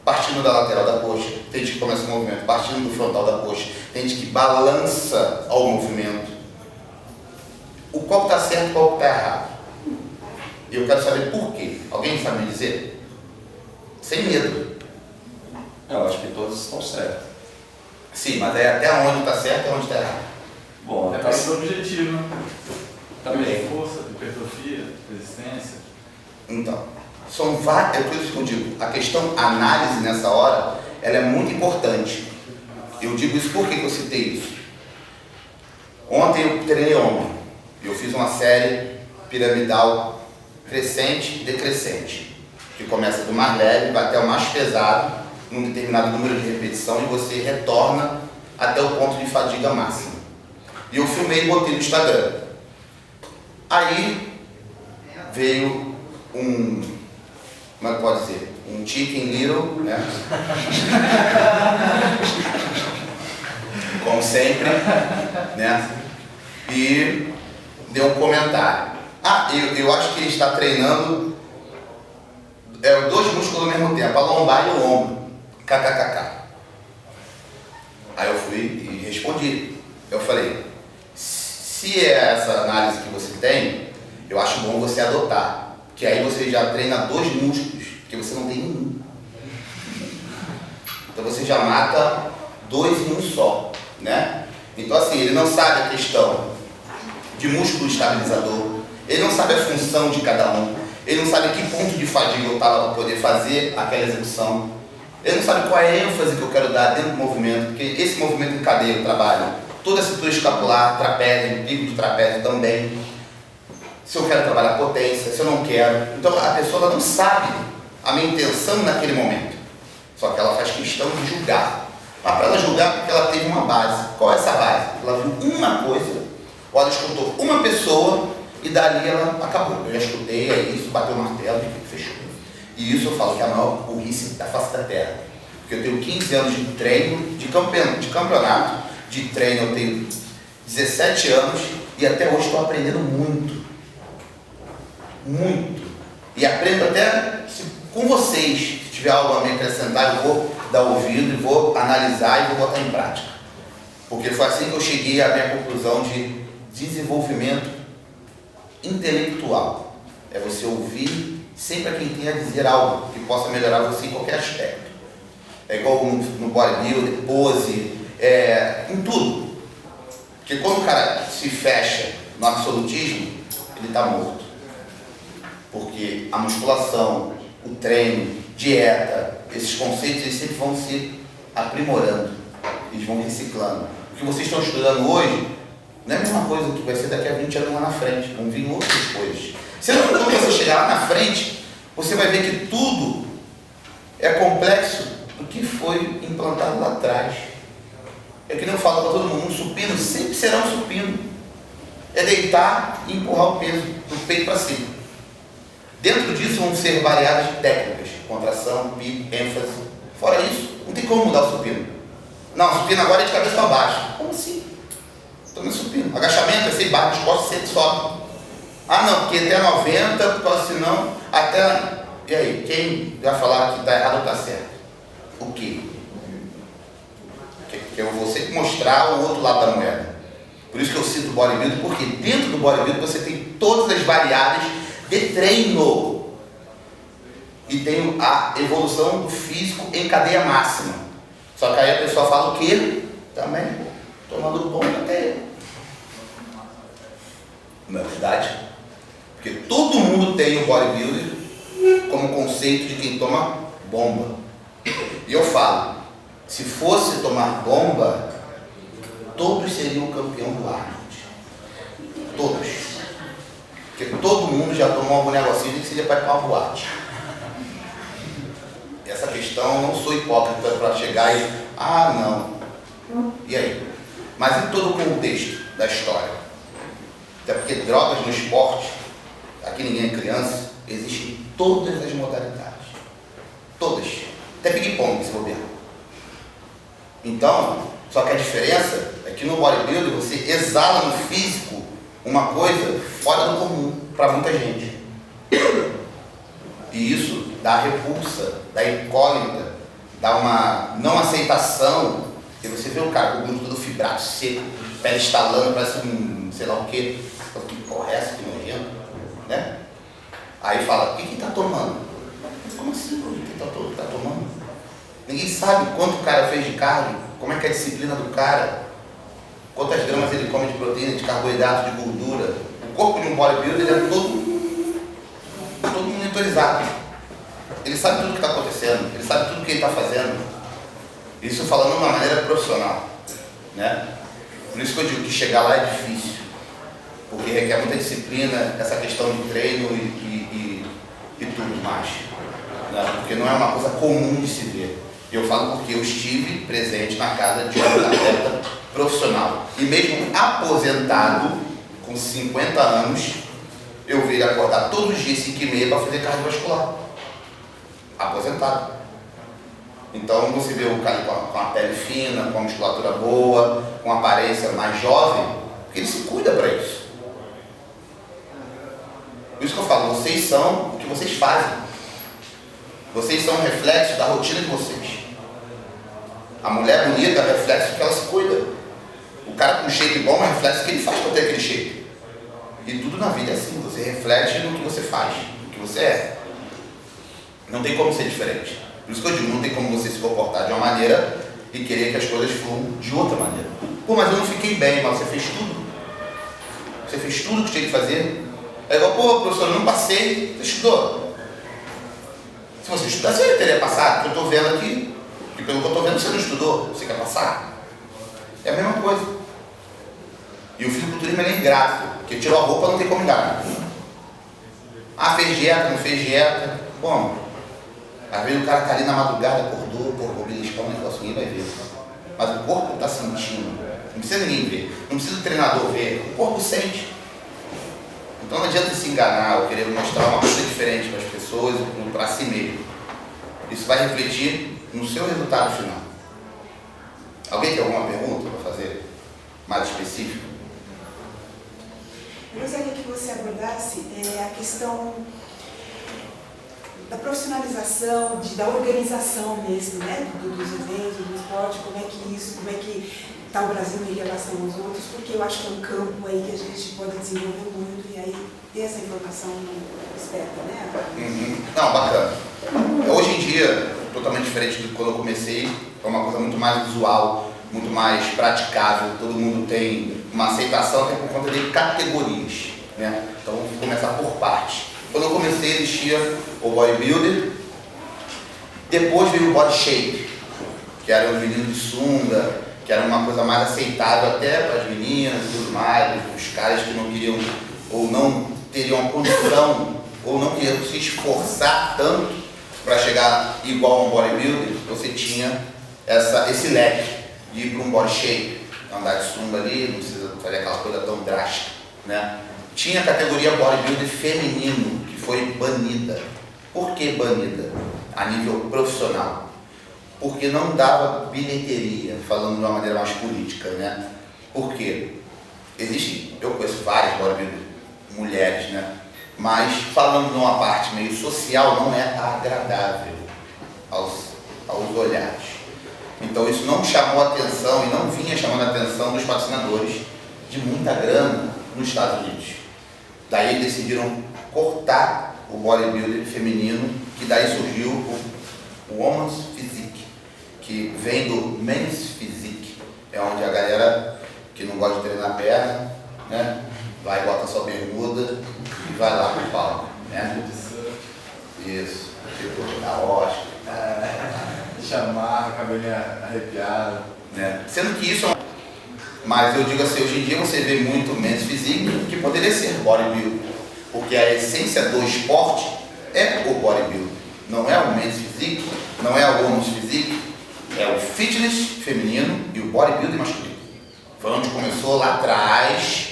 partindo da lateral da coxa, tem gente que começa o movimento partindo do frontal da coxa, tem gente que balança ao movimento. o qual está certo e qual está errado. E eu quero saber por quê. Alguém sabe me dizer? Sem medo. Eu acho que todos estão certos. Sim, mas é até onde está certo e onde está errado. Bom, É é do objetivo, né? Também. De força, de hipertrofia, resistência. Então, são vários, é por isso que eu digo, a questão análise nessa hora, ela é muito importante. Eu digo isso porque que eu citei isso. Ontem eu treinei ombro. Eu fiz uma série piramidal crescente e decrescente, que começa do mais leve, vai até o mais pesado, num determinado número de repetição, e você retorna até o ponto de fadiga máxima. E eu filmei e botei no Instagram. Aí veio um, como é que pode dizer? Um chicken little, né? Como sempre, né? E deu um comentário. Ah, eu acho que ele está treinando dois músculos ao mesmo tempo, a lombar e o ombro. KKKK. Aí eu fui e respondi. Eu falei, se é essa análise que você tem, eu acho bom você adotar. Que aí você já treina dois músculos, porque você não tem nenhum. Então você já mata dois em um só, né? Então assim, ele não sabe a questão de músculo estabilizador, ele não sabe a função de cada um, ele não sabe que ponto de fadiga eu estava para poder fazer aquela execução, ele não sabe qual é a ênfase que eu quero dar dentro do movimento, porque esse movimento encadeia o trabalho, toda a cintura escapular, trapézio, pico de trapézio também, se eu quero trabalhar potência, se eu não quero. Então a pessoa ela não sabe a minha intenção naquele momento, só que ela faz questão de julgar. Mas para ela julgar, porque ela teve uma base. Qual é essa base? Ela viu uma coisa, ou ela escutou uma pessoa e dali ela acabou. Eu já escutei, é isso, bateu o martelo e fechou. E isso eu falo que é a maior burrice da face da terra. Porque eu tenho 15 anos de treino, de campeonato, de treino eu tenho 17 anos e até hoje estou aprendendo muito. Muito. E aprendo até com vocês. Se tiver algo a me acrescentar, eu vou dar ouvido e vou analisar e vou botar em prática. Porque foi assim que eu cheguei à minha conclusão de desenvolvimento intelectual. É você ouvir sempre a quem tem a dizer algo que possa melhorar você em qualquer aspecto. É igual no bodybuilder, pose, em tudo. Porque quando o cara se fecha no absolutismo, ele está morto. Porque a musculação, o treino, dieta, esses conceitos eles sempre vão se aprimorando, eles vão reciclando. O que vocês estão estudando hoje não é a mesma coisa que vai ser daqui a 20 anos lá na frente, vão vir outras coisas. Quando você chegar lá na frente, você vai ver que tudo é complexo do que foi implantado lá atrás. É que nem eu falo para todo mundo, um supino sempre será um supino. É deitar e empurrar o peso do peito para cima. Dentro disso vão ser variadas técnicas, contração, pico, ênfase. Fora isso, não tem como mudar o supino. Não, o supino agora é de cabeça para baixo. Como assim? Estou no supino. Agachamento é sem barra, as costas sempre sobem. Ah não, porque até 90, porque senão até... E aí, quem vai falar que está errado ou está certo? O quê? Que eu vou sempre mostrar o outro lado da moeda. Por isso que eu cito o bodybuilding, porque dentro do bodybuilding você tem todas as variáveis de treino. E tem a evolução do físico em cadeia máxima. Só que aí a pessoa fala o quê? Também, tomando bomba até. Não é verdade? Porque todo mundo tem o bodybuilder como conceito de quem toma bomba. E eu falo, se fosse tomar bomba, todos seriam campeão do Arnold. Todos. Porque todo mundo já tomou algum negocinho que seria para ir para uma boate. Essa questão, eu não sou hipócrita para chegar e... Ah, não. E aí? Mas em todo o contexto da história. Até porque drogas no esporte, aqui ninguém é criança, existem todas as modalidades. Todas. Até ping-pong, se bobear. Então, só que a diferença é que no bodybuilding você exala no físico uma coisa fora do comum para muita gente. E isso dá repulsa, dá incógnita, dá uma não aceitação. E você vê o cara com o glúteo todo fibrado, seco, pele estalando, parece um sei lá o quê. Que aborrece, que nojento, né? Aí fala, o que tá tomando? Como assim, o que tá tomando? Ninguém sabe quanto o cara fez de carne, como é que é a disciplina do cara, quantas gramas ele come de proteína, de carboidrato, de gordura. O corpo de um bodybuilder ele é todo monitorizado. Ele sabe tudo o que está acontecendo, ele sabe tudo o que ele está fazendo. Isso falando de uma maneira profissional, né? Por isso que eu digo que chegar lá é difícil, porque requer muita disciplina, essa questão de treino e tudo mais, né? Porque não é uma coisa comum de se ver. Eu falo porque eu estive presente na casa de um atleta profissional. E mesmo aposentado, com 50 anos, eu vi ele acordar todos os dias, 5h30, para fazer cardiovascular. Aposentado. Então você vê o cara com a pele fina, com a musculatura boa, com a aparência mais jovem, porque ele se cuida para isso. Por isso que eu falo, vocês são o que vocês fazem. Vocês são um reflexo da rotina de vocês. A mulher bonita é reflexo que ela se cuida. O cara com shape bom é reflexo que ele faz para ter aquele shape. E tudo na vida é assim, você reflete no que você faz, no que você é. Não tem como ser diferente. Por isso que eu digo, não tem como você se comportar de uma maneira e querer que as coisas fluam de outra maneira. Pô, mas eu não fiquei bem, mas você fez tudo. Você fez tudo que tinha que fazer. É igual, pô, professor, eu não passei. Você estudou. Se você estudasse, você teria passado. O que eu estou vendo aqui, e pelo que eu estou vendo, você não estudou. Você quer passar? É a mesma coisa. E o fisiculturismo é ingrato, porque tirou a roupa, não tem como enganar. Ah, fez dieta, não fez dieta. Como? Às vezes o cara está ali na madrugada, acordou, pô, vou beliscar um negócio, ninguém vai ver. Mas o corpo está sentindo. Não precisa ninguém ver. Não precisa o treinador ver. O corpo sente. Então não adianta se enganar ou querer mostrar uma coisa diferente para as pessoas e para si mesmo. Isso vai refletir no seu resultado final. Alguém tem alguma pergunta para fazer? Mais específica? Eu gostaria que você abordasse a questão da profissionalização, da organização mesmo, né, dos eventos, do esporte, como é que está o Brasil em relação aos outros, porque eu acho que é um campo aí que a gente pode desenvolver muito e aí ter essa informação esperta, né? Não, bacana. Hoje em dia, totalmente diferente do que quando eu comecei, é uma coisa muito mais visual, muito mais praticável, todo mundo tem uma aceitação até por conta de categorias, né? Então vamos começar por partes. Quando eu comecei existia o bodybuilder, depois veio o body shape, que era os meninos de sunga, que era uma coisa mais aceitável até para as meninas e tudo mais, os caras que não queriam ou não teriam a condição ou não queriam se esforçar tanto para chegar igual a um bodybuilder, você tinha esse leque de ir para um body shape, andar de sunga ali, não precisa fazer aquela coisa tão drástica, né? Tinha a categoria bodybuilder feminino, que foi banida. Por que banida? A nível profissional. Porque não dava bilheteria, falando de uma maneira mais política, né? Por quê? Eu conheço várias bodybuilders, mulheres, né? Mas falando de uma parte meio social, não é agradável aos olhares. Então isso não chamou a atenção e não vinha chamando a atenção dos patrocinadores de muita grana nos Estados Unidos. Daí decidiram cortar o bodybuilder feminino, que daí surgiu o Women's Physique, que vem do Men's Physique, é onde a galera que não gosta de treinar a perna, né, vai, bota sua bermuda e vai lá pro palco, né? Isso, tipo da Oscar. Chamar, cabelinho arrepiado. Né? Sendo que isso é mas eu digo assim, hoje em dia você vê muito Men's Physique que poderia ser bodybuilding, porque a essência do esporte é o bodybuilding, não é o Men's Physique, não é o Women's Physique, é o fitness feminino e o bodybuilding masculino. Foi onde começou lá atrás,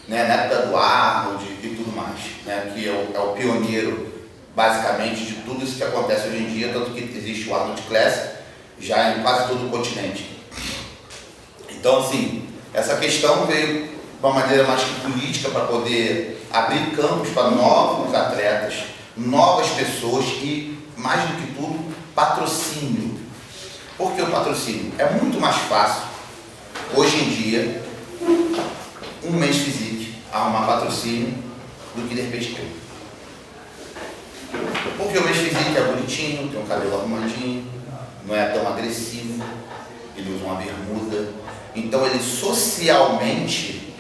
né, na época do Arnold e tudo mais, né, que é o pioneiro basicamente de tudo isso que acontece hoje em dia, tanto que existe o Arnold Classic já em quase todo o continente. Então assim, essa questão veio de uma maneira mais política para poder abrir campos para novos atletas, novas pessoas e, mais do que tudo, patrocínio. Por que o patrocínio? É muito mais fácil, hoje em dia, um Men's Physique arrumar patrocínio do que de repente eu. Porque o mês físico é bonitinho, tem um cabelo arrumadinho, não é tão agressivo, ele usa uma bermuda. Então ele socialmente,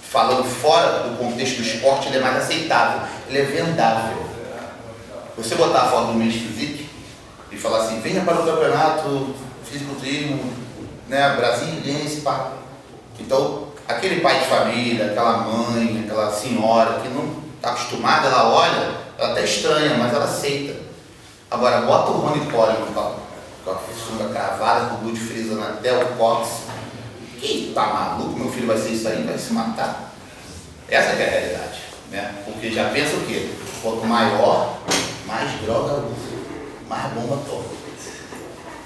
falando fora do contexto do esporte, ele é mais aceitável, ele é vendável. Você botar a foto do mês físico e falar assim, venha para o campeonato fisiculturismo, né, brasiliense, pá. Então, aquele pai de família, aquela mãe, aquela senhora que não está acostumada, ela olha, ela até estranha, mas ela aceita. Agora, bota o Ronnie Coleman com a sunga cravada, com o glúteo frisando até o cóccix. Quem tá maluco? Meu filho vai ser isso aí, vai se matar. Essa que é a realidade, né? Porque já pensa o quê? Quanto maior, mais droga usa, mais bomba toma.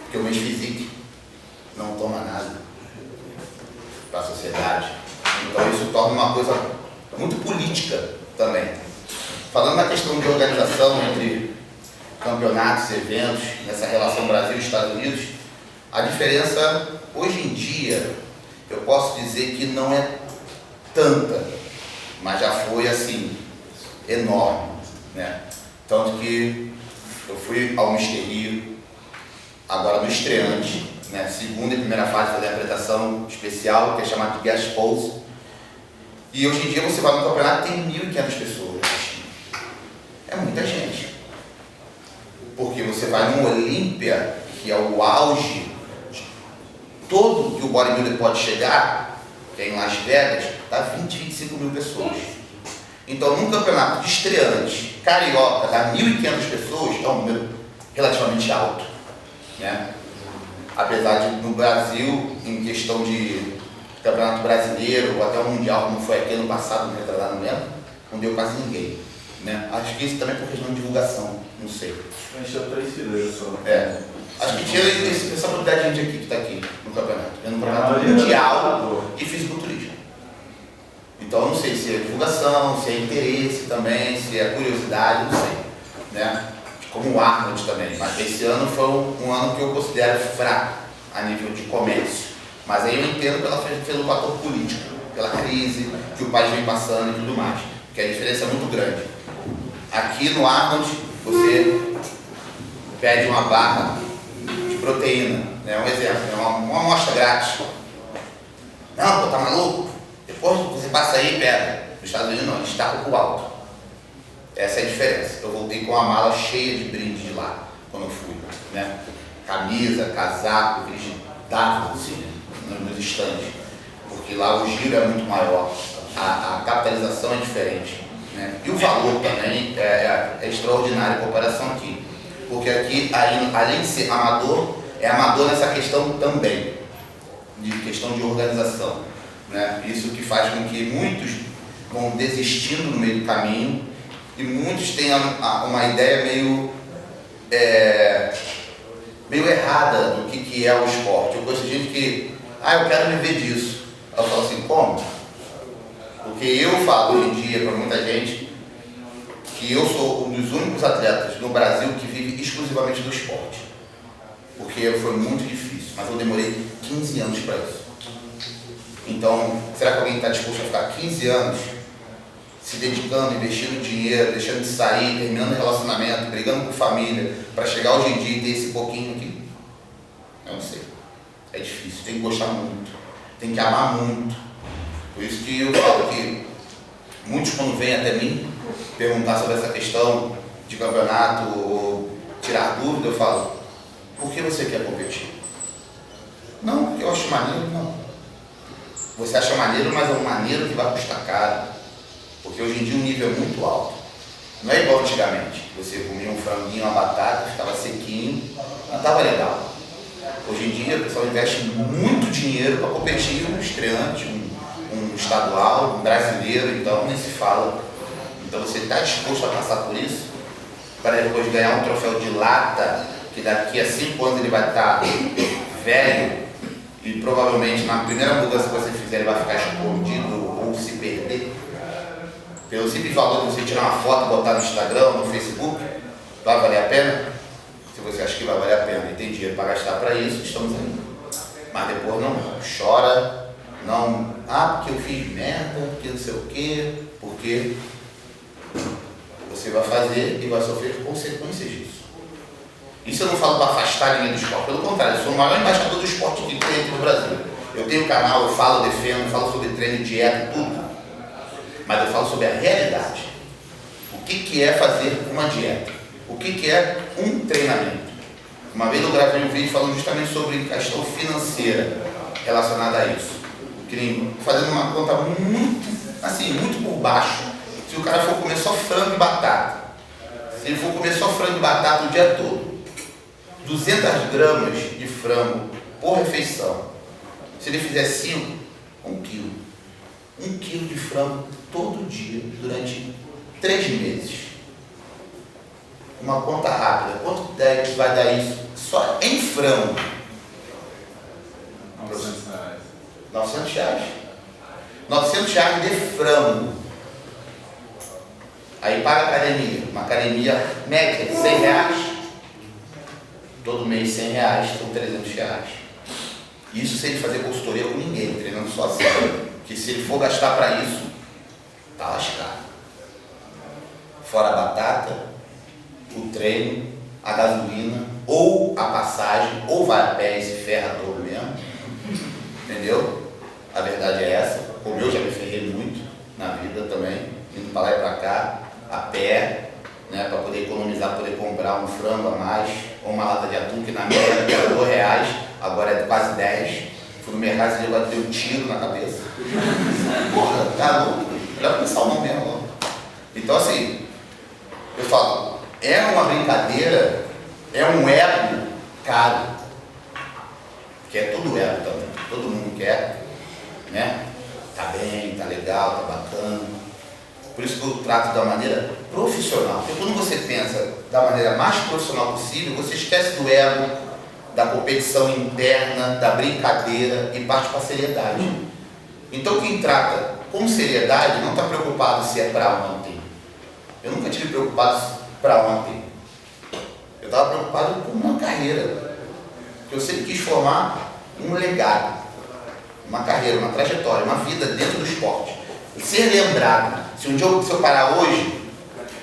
Porque o mês físico não toma nada para a sociedade. Então isso torna uma coisa muito política também. Falando na questão de organização entre campeonatos, eventos, nessa relação Brasil e Estados Unidos, a diferença hoje em dia, eu posso dizer que não é tanta, mas já foi assim, enorme, né? Tanto que eu fui ao Mister Rio, agora no estreante, né? Segunda e primeira fase, fazer a apresentação especial, que é chamada de guest pose. E hoje em dia você vai no campeonato e tem 1.500 pessoas assistindo. É muita gente. Porque você vai no Olímpia, que é o auge de todo que o bodybuilder pode chegar, que é em Las Vegas, dá 20, 25 mil pessoas. Então, num campeonato de estreante, carioca, dá 1.500 pessoas, é um número relativamente alto, né? Apesar de, no Brasil, em questão de campeonato brasileiro, ou até o mundial, como foi aqui ano passado, no retrasado mesmo, não deu quase ninguém, né? Acho que isso também é por questão de divulgação, não sei. Encheu 3 fileiras só. É. Acho que tinha essa quantidade de gente aqui que está aqui no campeonato. É no campeonato mundial e fisiculturismo. Então eu não sei se é divulgação, se é interesse também, se é curiosidade, não sei, né? Como o Arnold também, mas esse ano foi um ano que eu considero fraco a nível de comércio. Mas aí eu entendo pelo fator político, pela crise que o país vem passando e tudo mais, porque a diferença é muito grande. Aqui no Arnold, você pede uma barra de proteína, né? Um exemplo, é uma amostra grátis. Não, pô, tá maluco? Depois você passa aí e pega. Nos Estados Unidos não, eles tacam pro alto. Essa é a diferença. Eu voltei com uma mala cheia de brindes de lá, quando eu fui, né? Camisa, casaco, eles davam assim, nos estandes. Porque lá o giro é muito maior, a capitalização é diferente, né? E o valor também é extraordinário em comparação aqui. Porque aqui, além de ser amador, é amador nessa questão também, de questão de organização, né? Isso que faz com que muitos vão desistindo no meio do caminho e muitos têm uma ideia meio errada do que é o esporte. Eu conheço gente que, eu quero viver disso. Eu falo assim, como? Porque eu falo hoje em dia para muita gente que eu sou um dos únicos atletas no Brasil que vive exclusivamente do esporte. Porque foi muito difícil, mas eu demorei 15 anos para isso. Então, será que alguém está disposto a ficar 15 anos se dedicando, investindo dinheiro, deixando de sair, terminando relacionamento, brigando com família, para chegar hoje em dia e ter esse pouquinho aqui? Eu não sei. É difícil, tem que gostar muito, tem que amar muito. Por isso que eu falo que muitos, quando vêm até mim perguntar sobre essa questão de campeonato ou tirar dúvida, eu falo, por que você quer competir? Não, porque eu acho maneiro, não. Você acha maneiro, mas é um maneiro que vai custar caro. Porque hoje em dia o nível é muito alto. Não é igual antigamente. Você comia um franguinho, uma batata, ficava sequinho, não estava legal. Hoje em dia o pessoal investe muito dinheiro para competir um estreante, um estadual, um brasileiro, então nem se fala. Então você está disposto a passar por isso? Para depois ganhar um troféu de lata, que daqui a 5 anos ele vai estar velho e provavelmente na primeira mudança que você fizer ele vai ficar escondido ou se perder? Pelo simples valor de você tirar uma foto e botar no Instagram, no Facebook, vai valer a pena? Se você acha que vai valer a pena e tem dinheiro para gastar para isso, estamos aí. Mas depois não chora, Não, porque eu fiz merda, porque não sei o quê, porque você vai fazer e vai sofrer consequências disso. Isso eu não falo para afastar ninguém do esporte, pelo contrário, eu sou o maior embaixador do esporte que tem aqui no Brasil. Eu tenho canal, eu falo, defendo, falo sobre treino, dieta, tudo. Mas eu falo sobre a realidade. O que é fazer uma dieta? O que é um treinamento? Uma vez eu gravei um vídeo falando justamente sobre questão financeira relacionada a isso. Fazendo uma conta muito por baixo. Se o cara for comer só frango e batata, se ele for comer só frango e batata o dia todo, 200 gramas de frango por refeição, se ele fizer 5, 1 quilo. 1 quilo de frango todo dia, durante 3 meses. Uma conta rápida, quanto vai dar isso? Só em frango. 900 reais. 900 reais. 900 reais de frango. Aí paga a academia. Uma academia média de 100 reais. Todo mês 100 reais, são 300 reais. Isso sem ele fazer consultoria com ninguém, treinando sozinho. Porque se ele for gastar para isso, tá lascado. Fora a batata, o treino, a gasolina, ou a passagem, ou vai a pé e se ferra todo mesmo. Entendeu? A verdade é essa. Como eu já me ferrei muito na vida também, indo para lá e para cá, a pé, né, para poder economizar, poder comprar um frango a mais, ou uma lata de atum, que na minha época era R$2, agora é quase 10. Fui no mercado e ele deu um tiro na cabeça. Porra, tá louco? Melhor pensar o nome mesmo. Então assim, eu falo, é uma brincadeira, é um ego caro. Que é tudo ego também, todo mundo quer, né? Tá bem, tá legal, tá bacana. Por isso que eu trato da maneira profissional. Porque quando você pensa da maneira mais profissional possível, você esquece do ego, da competição interna, da brincadeira e parte para a seriedade. Então quem trata com seriedade não está preocupado se é para ontem. Eu nunca tive preocupado para ontem. Eu estava preocupado com uma carreira. Eu sempre quis formar um legado, uma carreira, uma trajetória, uma vida dentro do esporte. E ser lembrado. Se um dia eu parar hoje,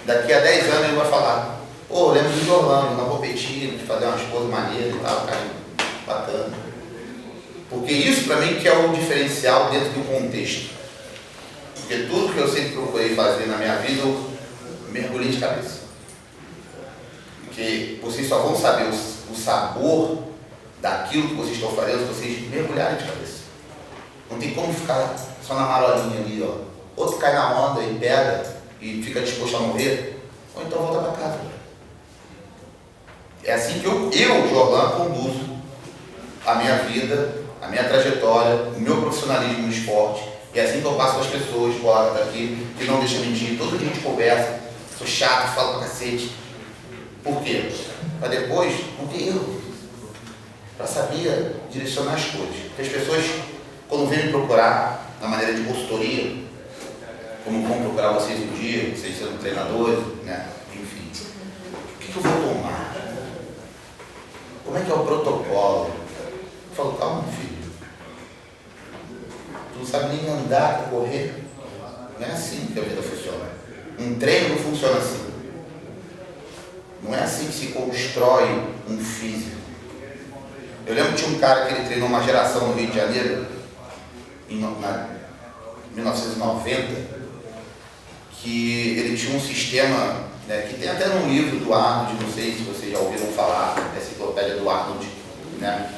daqui a 10 anos ele vai falar, pô, eu lembro de Orlando, na competir, de fazer umas coisas maneiras e tal, cara, bacana. Porque isso para mim que é o diferencial dentro do contexto. Porque tudo que eu sempre procurei fazer na minha vida, eu mergulhei de cabeça. Porque vocês só vão saber o sabor daquilo que vocês estão fazendo se vocês mergulharem de cabeça. Não tem como ficar só na marolinha ali, ó. Outro cai na onda e pega e fica disposto a morrer, ou então volta para casa. É assim que eu Jorlan, conduzo a minha vida, a minha trajetória, o meu profissionalismo no esporte. E é assim que eu passo para as pessoas, colegas daqui, que não deixam mentir. Todo dia a gente conversa, sou chato, falo pra cacete. Por quê? Para depois não ter erro. Para saber direcionar as coisas. Porque as pessoas, quando vêm me procurar na maneira de consultoria, como vão procurar vocês um dia, vocês sendo treinadores, né? Enfim, o que eu vou tomar? Como é que é o protocolo? Eu falo, calma, filho. Tu não sabe nem andar para correr. Não é assim que a vida funciona. Um treino não funciona assim. Não é assim que se constrói um físico. Eu lembro que tinha um cara que ele treinou uma geração no Rio de Janeiro, em 1990, que ele tinha um sistema, né, que tem até no livro do Arnold, não sei se vocês já ouviram falar, a enciclopédia do Arnold, né?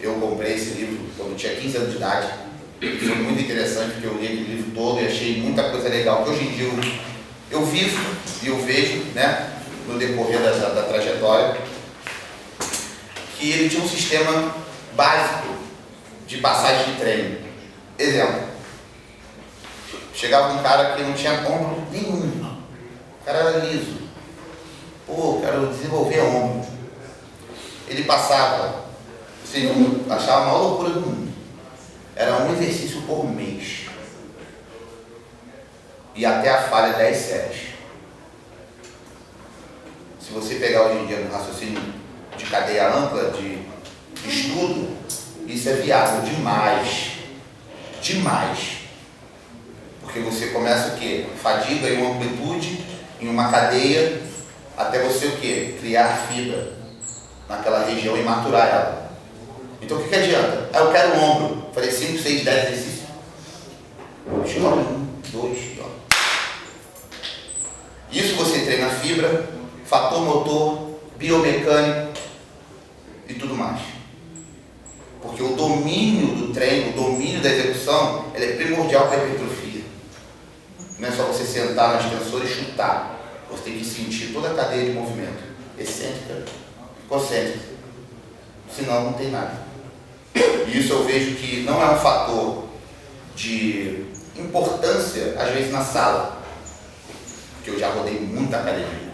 Eu comprei esse livro quando eu tinha 15 anos de idade, e foi muito interessante porque eu li aquele livro todo e achei muita coisa legal, que hoje em dia eu vivo e eu vejo, né, no decorrer da trajetória, que ele tinha um sistema básico de passagem de treino. Exemplo. Chegava um cara que não tinha ombro nenhum. O cara era liso. Pô, quero desenvolver ombro. Ele passava, vocês vão achar a maior loucura do mundo. Era um exercício por mês. E até a falha 10 séries. Se você pegar hoje em dia no raciocínio de cadeia ampla, de estudo, isso é viável demais. demais. Porque você começa o quê? Fadiga em uma amplitude, em uma cadeia, até você o quê? Criar fibra naquela região e maturar ela. Então o que adianta? Eu quero o ombro. Falei 5, 6, 10 exercícios. Escola 1, 2, isso você treina fibra, fator motor, biomecânico e tudo mais. Porque o domínio do treino, o domínio da execução, ele é primordial para a hipertrofia. Não é só você sentar no extensor e chutar. Você tem que sentir toda a cadeia de movimento. Excêntrica, concêntrica. Senão não tem nada. E isso eu vejo que não é um fator de importância, às vezes, na sala. Porque eu já rodei muita academia.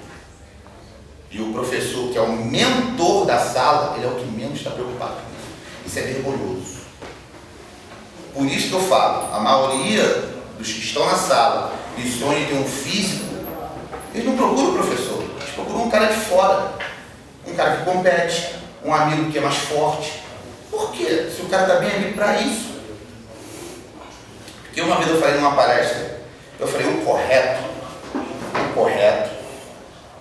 E o professor, que é o mentor da sala, ele é o que menos está preocupado com isso. Isso é vergonhoso. Por isso que eu falo, a maioria dos que estão na sala e sonham em ter um físico, eles não procuram o professor, eles procuram um cara de fora, um cara que compete, um amigo que é mais forte. Por quê? Se o cara está bem ali para isso. Porque uma vez eu falei numa palestra, eu falei, o correto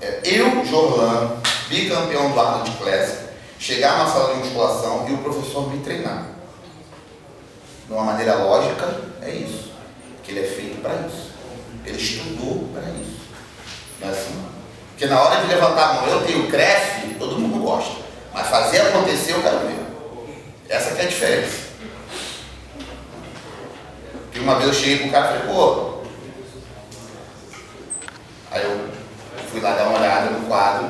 é eu, Jorlan, bicampeão do Arnold Classic, chegar na sala de musculação e o professor me treinar. De uma maneira lógica, é isso. Porque ele é feito para isso. Ele estudou para isso. Não é assim? Porque na hora de levantar a mão, eu tenho CREF, todo mundo gosta. Mas fazer acontecer, eu quero ver. Essa que é a diferença. E uma vez eu cheguei pro cara e falei, pô... Aí eu fui lá dar uma olhada no quadro,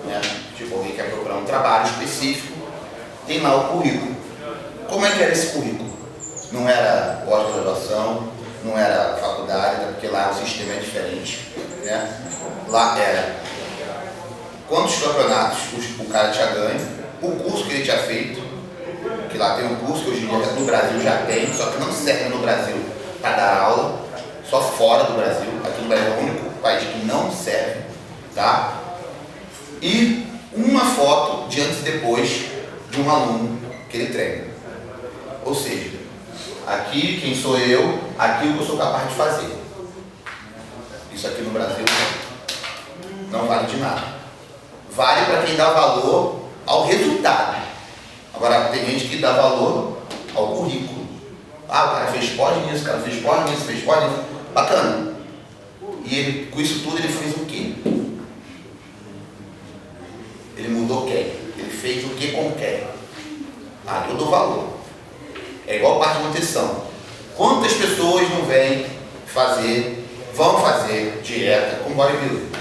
né? Tipo, alguém quer procurar um trabalho específico, tem lá o currículo. Como é que era esse currículo? Não era pós-graduação, não era faculdade, porque lá o sistema é diferente, né? Lá era quantos campeonatos o cara tinha ganho, o curso que ele tinha feito, que lá tem um curso que hoje em dia no Brasil já tem, só que não serve no Brasil para dar aula, só fora do Brasil. Aqui no Brasil é o único país que não serve, tá? E uma foto de antes e depois de um aluno que ele treina. Ou seja, aqui quem sou eu, aqui o que eu sou capaz de fazer. Isso aqui no Brasil não vale de nada. Vale para quem dá valor ao resultado. Agora tem gente que dá valor ao currículo. Ah, o cara fez pós nisso, o cara fez pós nisso, fez pós nisso. Bacana. E ele, com isso tudo, ele fez o quê? Ele mudou quem? Ele fez o que com quem? Ah, eu dou valor. É igual parte de nutrição. Quantas pessoas não vão fazer dieta com bodybuilder?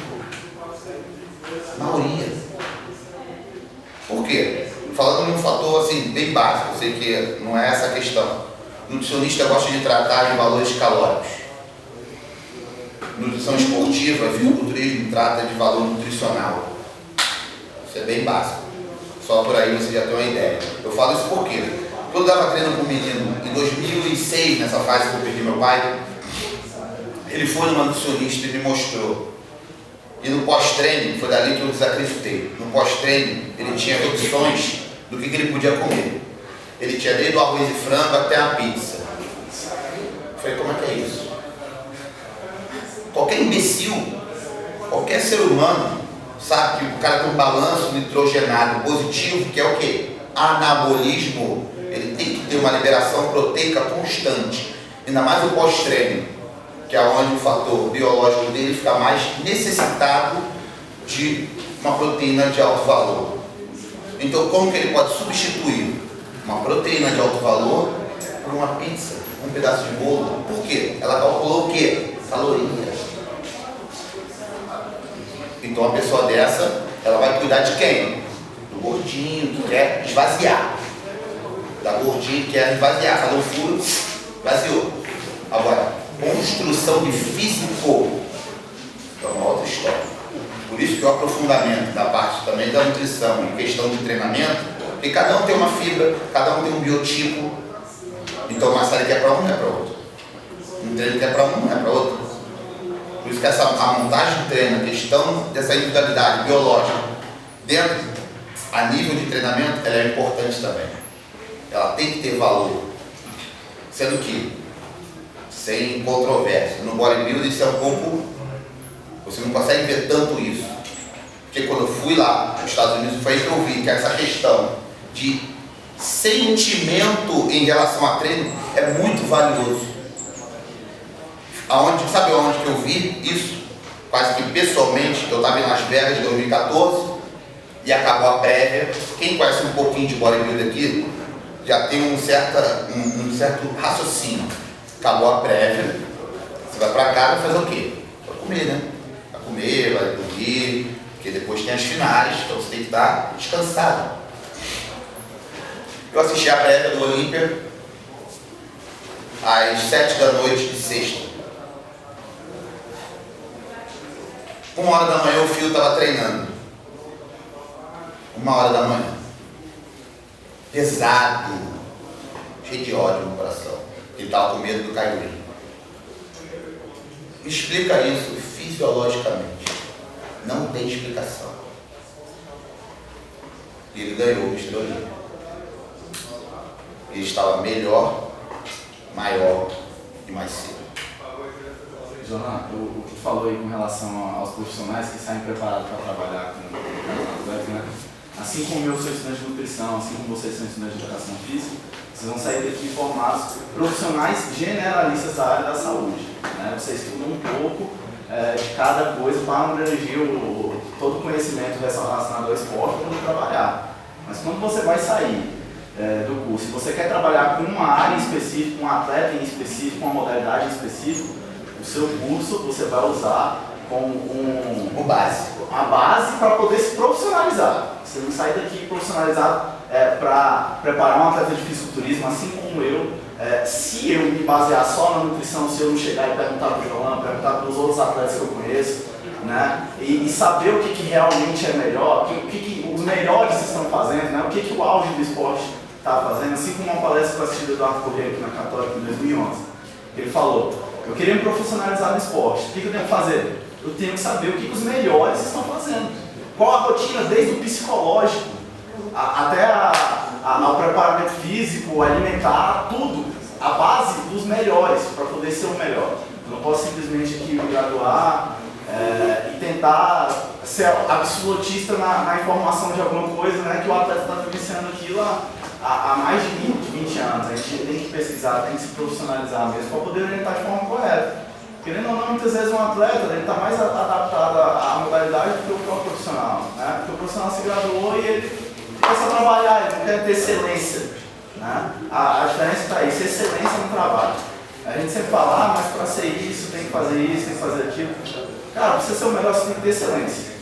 Maioria. Por quê? Falando de um fator assim, bem básico, eu sei que não é essa a questão. O nutricionista gosta de tratar de valores calóricos. Nutrição esportiva, fisiculturismo, trata de valor nutricional. Isso é bem básico. Só por aí você já tem uma ideia. Eu falo isso porque quando eu estava treinando com um menino em 2006, nessa fase que eu perdi meu pai, ele foi numa nutricionista e me mostrou. E no pós-treino, foi dali que eu desacreditei. No pós-treino, ele tinha opções do que ele podia comer. Ele tinha desde o arroz e frango até a pizza. Eu falei, como é que é isso? Qualquer imbecil, qualquer ser humano, sabe que o cara tem um balanço nitrogenado positivo, que é o quê? Anabolismo. Ele tem que ter uma liberação proteica constante. Ainda mais o pós-treino, que é onde o fator biológico dele fica mais necessitado de uma proteína de alto valor. Então, como que ele pode substituir uma proteína de alto valor por uma pizza, um pedaço de bolo? Por quê? Ela calculou o quê? Calorias. Então, uma pessoa dessa, ela vai cuidar de quem? Do gordinho, que quer esvaziar. Da gordinha que quer esvaziar, fazer um furo, vaziou. Agora, construção de físico é uma outra história. Por isso que o aprofundamento da parte também da nutrição em questão de treinamento, porque cada um tem uma fibra, cada um tem um biotipo. Então uma série que é para um não é para outro. Um treino que é para um não é para outro. Por isso que a montagem de treino, a questão dessa individualidade biológica dentro, a nível de treinamento, ela é importante também. Ela tem que ter valor. Sendo que, sem controvérsia, no bodybuilding isso é um pouco, você não consegue ver tanto isso. Porque quando eu fui lá nos Estados Unidos, foi aí que eu vi que essa questão de sentimento em relação a treino é muito valioso. Sabe onde que eu vi isso? Quase que pessoalmente, eu estava em Las Vegas em 2014 e acabou a prévia. Quem conhece um pouquinho de bodybuilding aqui já tem um certo raciocínio. Acabou a prévia, você vai pra casa e fazer o quê? Vai comer, né? Vai comer, vai dormir, porque depois tem as finais, então você tem que estar descansado. Eu assisti a prévia do Olímpia às 7 da noite de sexta. 1h da manhã o Fio estava treinando. 1h da manhã. Pesado. Cheio de ódio no coração. Ele estava com medo do Caio. Me explica isso fisiologicamente. Não tem explicação. E ele ganhou o Mr. Olímpia. Ele estava melhor, maior e mais cedo. Jonan, o que tu falou aí com relação aos profissionais que saem preparados para trabalhar com atletas, né? Assim como eu sou estudante de nutrição, assim como vocês são estudantes de educação física, vocês vão sair daqui formados profissionais generalistas da área da saúde, né? Vocês estudam um pouco de cada coisa para abranger todo o conhecimento relacionado ao esporte para poder trabalhar. Mas quando você vai sair do curso, se você quer trabalhar com uma área em específico, um atleta em específico, uma modalidade em específico, o seu curso você vai usar como o básico. A base para poder se profissionalizar. Você não sai daqui profissionalizado para preparar um atleta de fisiculturismo, assim como eu. Se eu me basear só na nutrição, se eu não chegar e perguntar para o João, perguntar para os outros atletas que eu conheço, né? E saber o que realmente é melhor, o que os melhores estão fazendo, né? O que o auge do esporte está fazendo, assim como uma palestra que eu assisti do Eduardo Corrêa aqui na Católica em 2011. Ele falou: eu queria me profissionalizar no esporte, o que eu tenho que fazer? Eu tenho que saber o que os melhores estão fazendo. Qual a rotina, desde o psicológico até ao preparamento físico, alimentar, tudo. A base dos melhores, para poder ser o melhor. Eu não posso simplesmente aqui me graduar e tentar ser absolutista na informação de alguma coisa, né, que o atleta está vivenciando aquilo há mais de 20 anos. A gente tem que pesquisar, tem que se profissionalizar mesmo para poder orientar de forma correta. Querendo ou não, muitas vezes um atleta está mais adaptado à modalidade do que o próprio profissional, né? Porque o profissional se graduou e ele começa a trabalhar, ele não quer ter excelência, né? A diferença está aí, ser excelência no trabalho. A gente sempre fala, mas para ser isso, tem que fazer isso, tem que fazer aquilo. Cara, para você ser o melhor, você tem que ter excelência,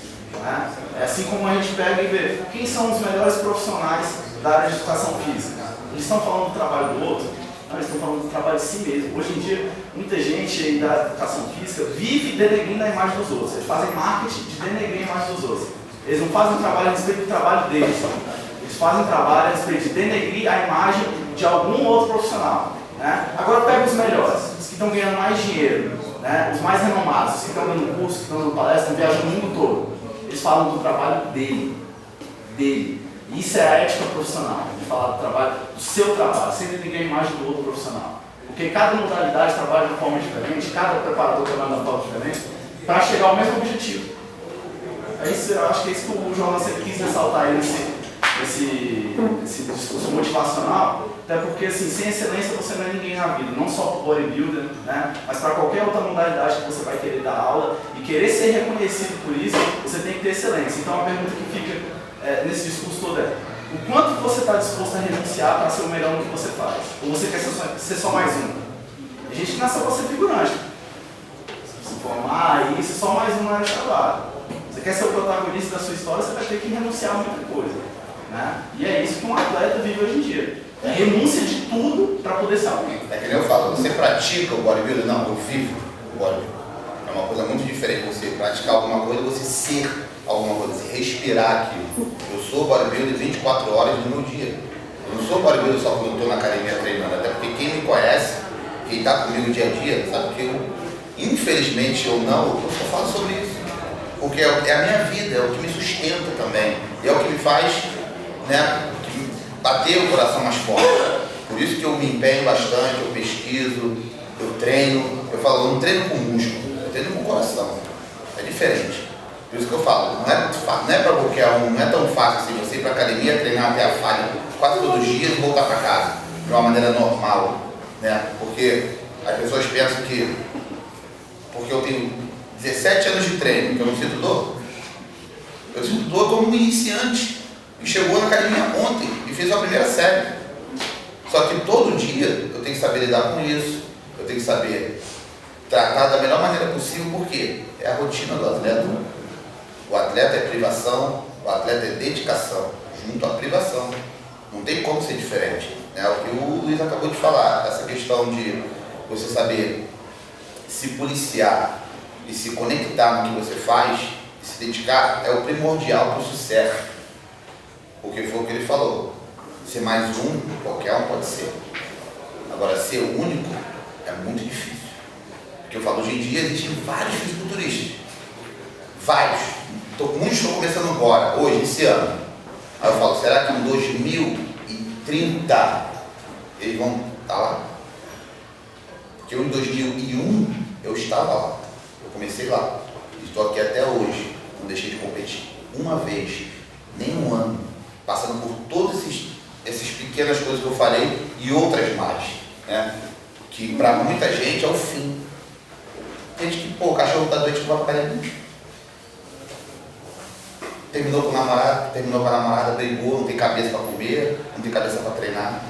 né? É assim como a gente pega e vê quem são os melhores profissionais da área de educação física. Eles estão falando do trabalho do outro? Não, eles estão falando do trabalho de si mesmo. Hoje em dia, muita gente aí da educação física vive denegrindo a imagem dos outros. Eles fazem marketing de denegrir a imagem dos outros. Eles não fazem um trabalho a respeito do trabalho deles. Eles fazem um trabalho a respeito de denegrir a imagem de algum outro profissional, né? Agora pega os melhores, os que estão ganhando mais dinheiro, né? Os mais renomados, os que estão dando curso, que estão dando palestra, estão viajando o mundo todo. Eles falam do trabalho dele. Isso é a ética profissional, de falar do trabalho, do seu trabalho, sem denegrir a imagem do outro profissional. Porque cada modalidade trabalha de uma forma diferente, cada preparador trabalha de uma forma diferente, para chegar ao mesmo objetivo. É isso, eu acho que é isso que o João sempre quis ressaltar aí nesse discurso motivacional, até porque assim, sem excelência você não é ninguém na vida, não só para o bodybuilder, né? Mas para qualquer outra modalidade que você vai querer dar aula e querer ser reconhecido por isso, você tem que ter excelência. Então a pergunta que fica nesse discurso todo o quanto você está disposto a renunciar para ser o melhor no que você faz? Ou você quer ser só mais um? A gente nasceu para ser figurante. Se formar isso, só mais um na área de trabalho. Você quer ser o protagonista da sua história, você vai ter que renunciar a muita coisa, né? E é isso que um atleta vive hoje em dia. É renúncia de tudo para poder ser alguém. É que nem eu falo, você pratica o bodybuilding? Não, eu vivo o bodybuilding. É uma coisa muito diferente você praticar alguma coisa e você ser alguma coisa, você respirar aquilo. Eu sou bodybuilder 24 horas do meu dia. Eu não sou bodybuilder só quando eu estou na academia treinando, até porque quem me conhece, quem está comigo dia a dia, sabe que eu, infelizmente ou não, eu só falo sobre isso. Porque é a minha vida, é o que me sustenta também. É o que me faz, né, bater o coração mais forte. Por Por isso que eu me empenho bastante, eu pesquiso, eu treino. Eu falo, eu não treino com músculo, eu treino com coração. É diferente. Por isso que eu falo, não é para qualquer um, não é tão fácil assim você ir para academia, treinar até a falha quase todos os dias e voltar para casa de uma maneira normal, né? Porque as pessoas pensam que porque eu tenho 17 anos de treino, que eu não sinto dor. Eu sinto dor como um iniciante que chegou na academia ontem e fez a primeira série. Só que todo dia eu tenho que saber lidar com isso, eu tenho que saber tratar da melhor maneira possível, porque é a rotina do atleta. O atleta é privação, o atleta é dedicação, junto à privação. Não tem como ser diferente. É o que o Luiz acabou de falar, essa questão de você saber se policiar e se conectar no que você faz, e se dedicar, é o primordial para o sucesso. Porque foi o que ele falou. Ser mais um, qualquer um pode ser. Agora, ser o único é muito difícil. Porque eu falo, hoje em dia existem vários fisiculturistas. Vários. Muitos estão começando agora, hoje, esse ano. Aí eu falo, será que em 2030 eles vão estar lá? Porque eu em 2001 eu estava lá. Eu comecei lá. Estou aqui até hoje. Não deixei de competir uma vez, nem um ano. Passando por todas essas pequenas coisas que eu falei e outras mais, né? Que para muita gente é o fim. Tem gente que, pô, o cachorro tá doente, que vai pra academia. Terminou com o namorado, terminou com a namorada, brigou, não tem cabeça para comer, não tem cabeça para treinar.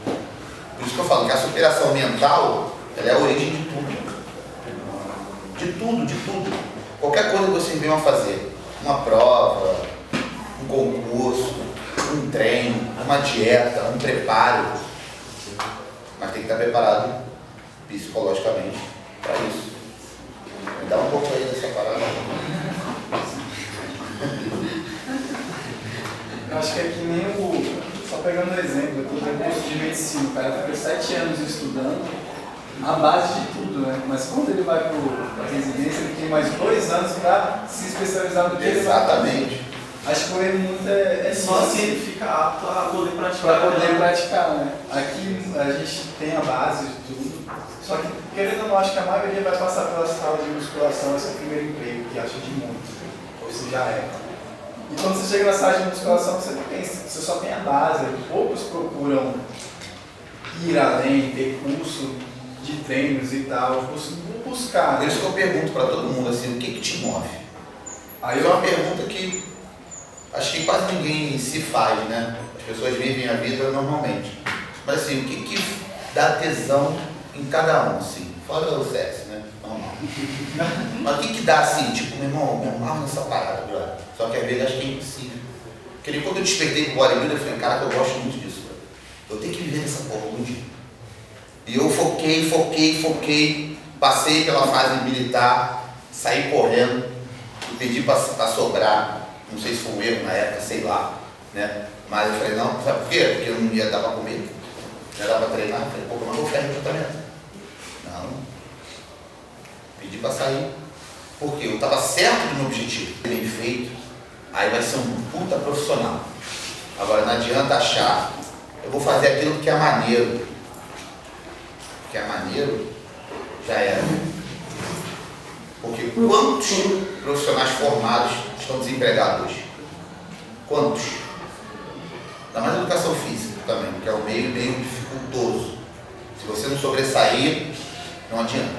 Por isso que eu falo que a superação mental, ela é a origem de tudo. De tudo, de tudo. Qualquer coisa que você venha a fazer, uma prova, um concurso, um treino, uma dieta, um preparo, mas tem que estar preparado psicologicamente para isso. Me dá um pouco aí dessa parada. Eu acho que é que nem só pegando um exemplo, eu estou no curso de medicina, o cara fica 7 anos estudando a base de tudo, né? Mas quando ele vai para a residência, ele tem mais 2 anos para se especializar no que ele vai fazer. Exatamente. Acho que o erro muito é Só assim ele fica apto a poder praticar. para poder praticar, né? Aqui a gente tem a base de tudo, só que querendo ou não, acho que a maioria vai passar pela sala de musculação, esse é o primeiro emprego, que acha de muito, ou se já é. E quando você chega na sala de musculação, você só tem a base, poucos procuram ir além, ter curso de treinos e tal, buscar. Por isso que eu pergunto para todo mundo assim, o que te move? Aí É uma pergunta que acho que quase ninguém se faz, né? As pessoas vivem a vida normalmente. Mas assim, o que dá tesão em cada um, assim? Fora o sexo, né? Normal. Mas o que dá assim, tipo, meu irmão, me amarro nessa parada, brother. Só que às vezes acho que é impossível. Porque quando eu despertei pro bodybuilder, eu falei, cara, que eu gosto muito disso, brother. Eu tenho que viver nessa porra um dia. E eu foquei, passei pela fase militar, saí correndo, e pedi para sobrar, não sei se foi um erro na época, sei lá, né? Mas eu falei, não, sabe por quê? Porque eu não ia dar para comer, não ia dar para treinar. Eu falei, pô, como é que eu ferro o tratamento? Não, pedi para sair, porque eu estava certo do meu objetivo, bem feito, aí vai ser um puta profissional. Agora não adianta achar, eu vou fazer aquilo que é maneiro. Que é maneiro, já era. Porque quantos profissionais formados estão desempregados hoje? Quantos? Ainda mais educação física também, que é um meio dificultoso. Se você não sobressair, não adianta.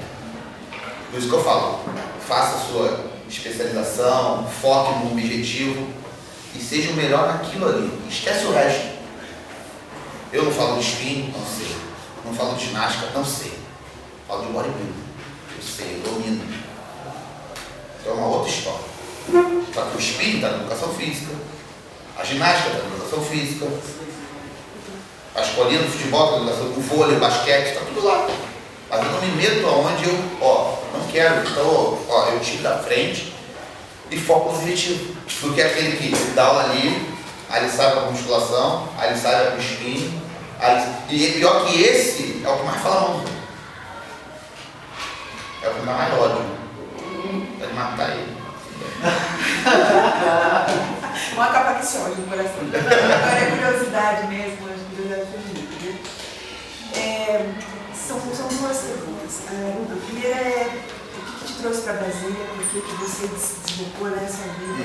Por isso que eu falo, faça a sua especialização, foque no objetivo e seja o melhor naquilo ali. Esquece o resto. Eu não falo de spinning, não sei. Não falo de ginástica, não sei. Falo de bodybuilding. Eu sei, eu domino. Então é uma outra história. Só que o spinning está na educação física, a ginástica está na educação física, a escolinha do futebol está na educação, o vôlei, o basquete, está tudo lá. Mas eu não me meto aonde eu, não quero. Então, eu tiro da frente e foco no objetivo. Porque é aquele que dá aula ali, aí ele sai para a musculação, aí ele sai para o spinning. E pior que esse é o que mais fala mal. É o que dá mais ódio. Pode matar ele. Uma capa que se olha no coração. Agora é curiosidade mesmo, curiosidade feminina. São duas perguntas. A primeira é o que te trouxe para Brasília, por que você deslocou nessa vida?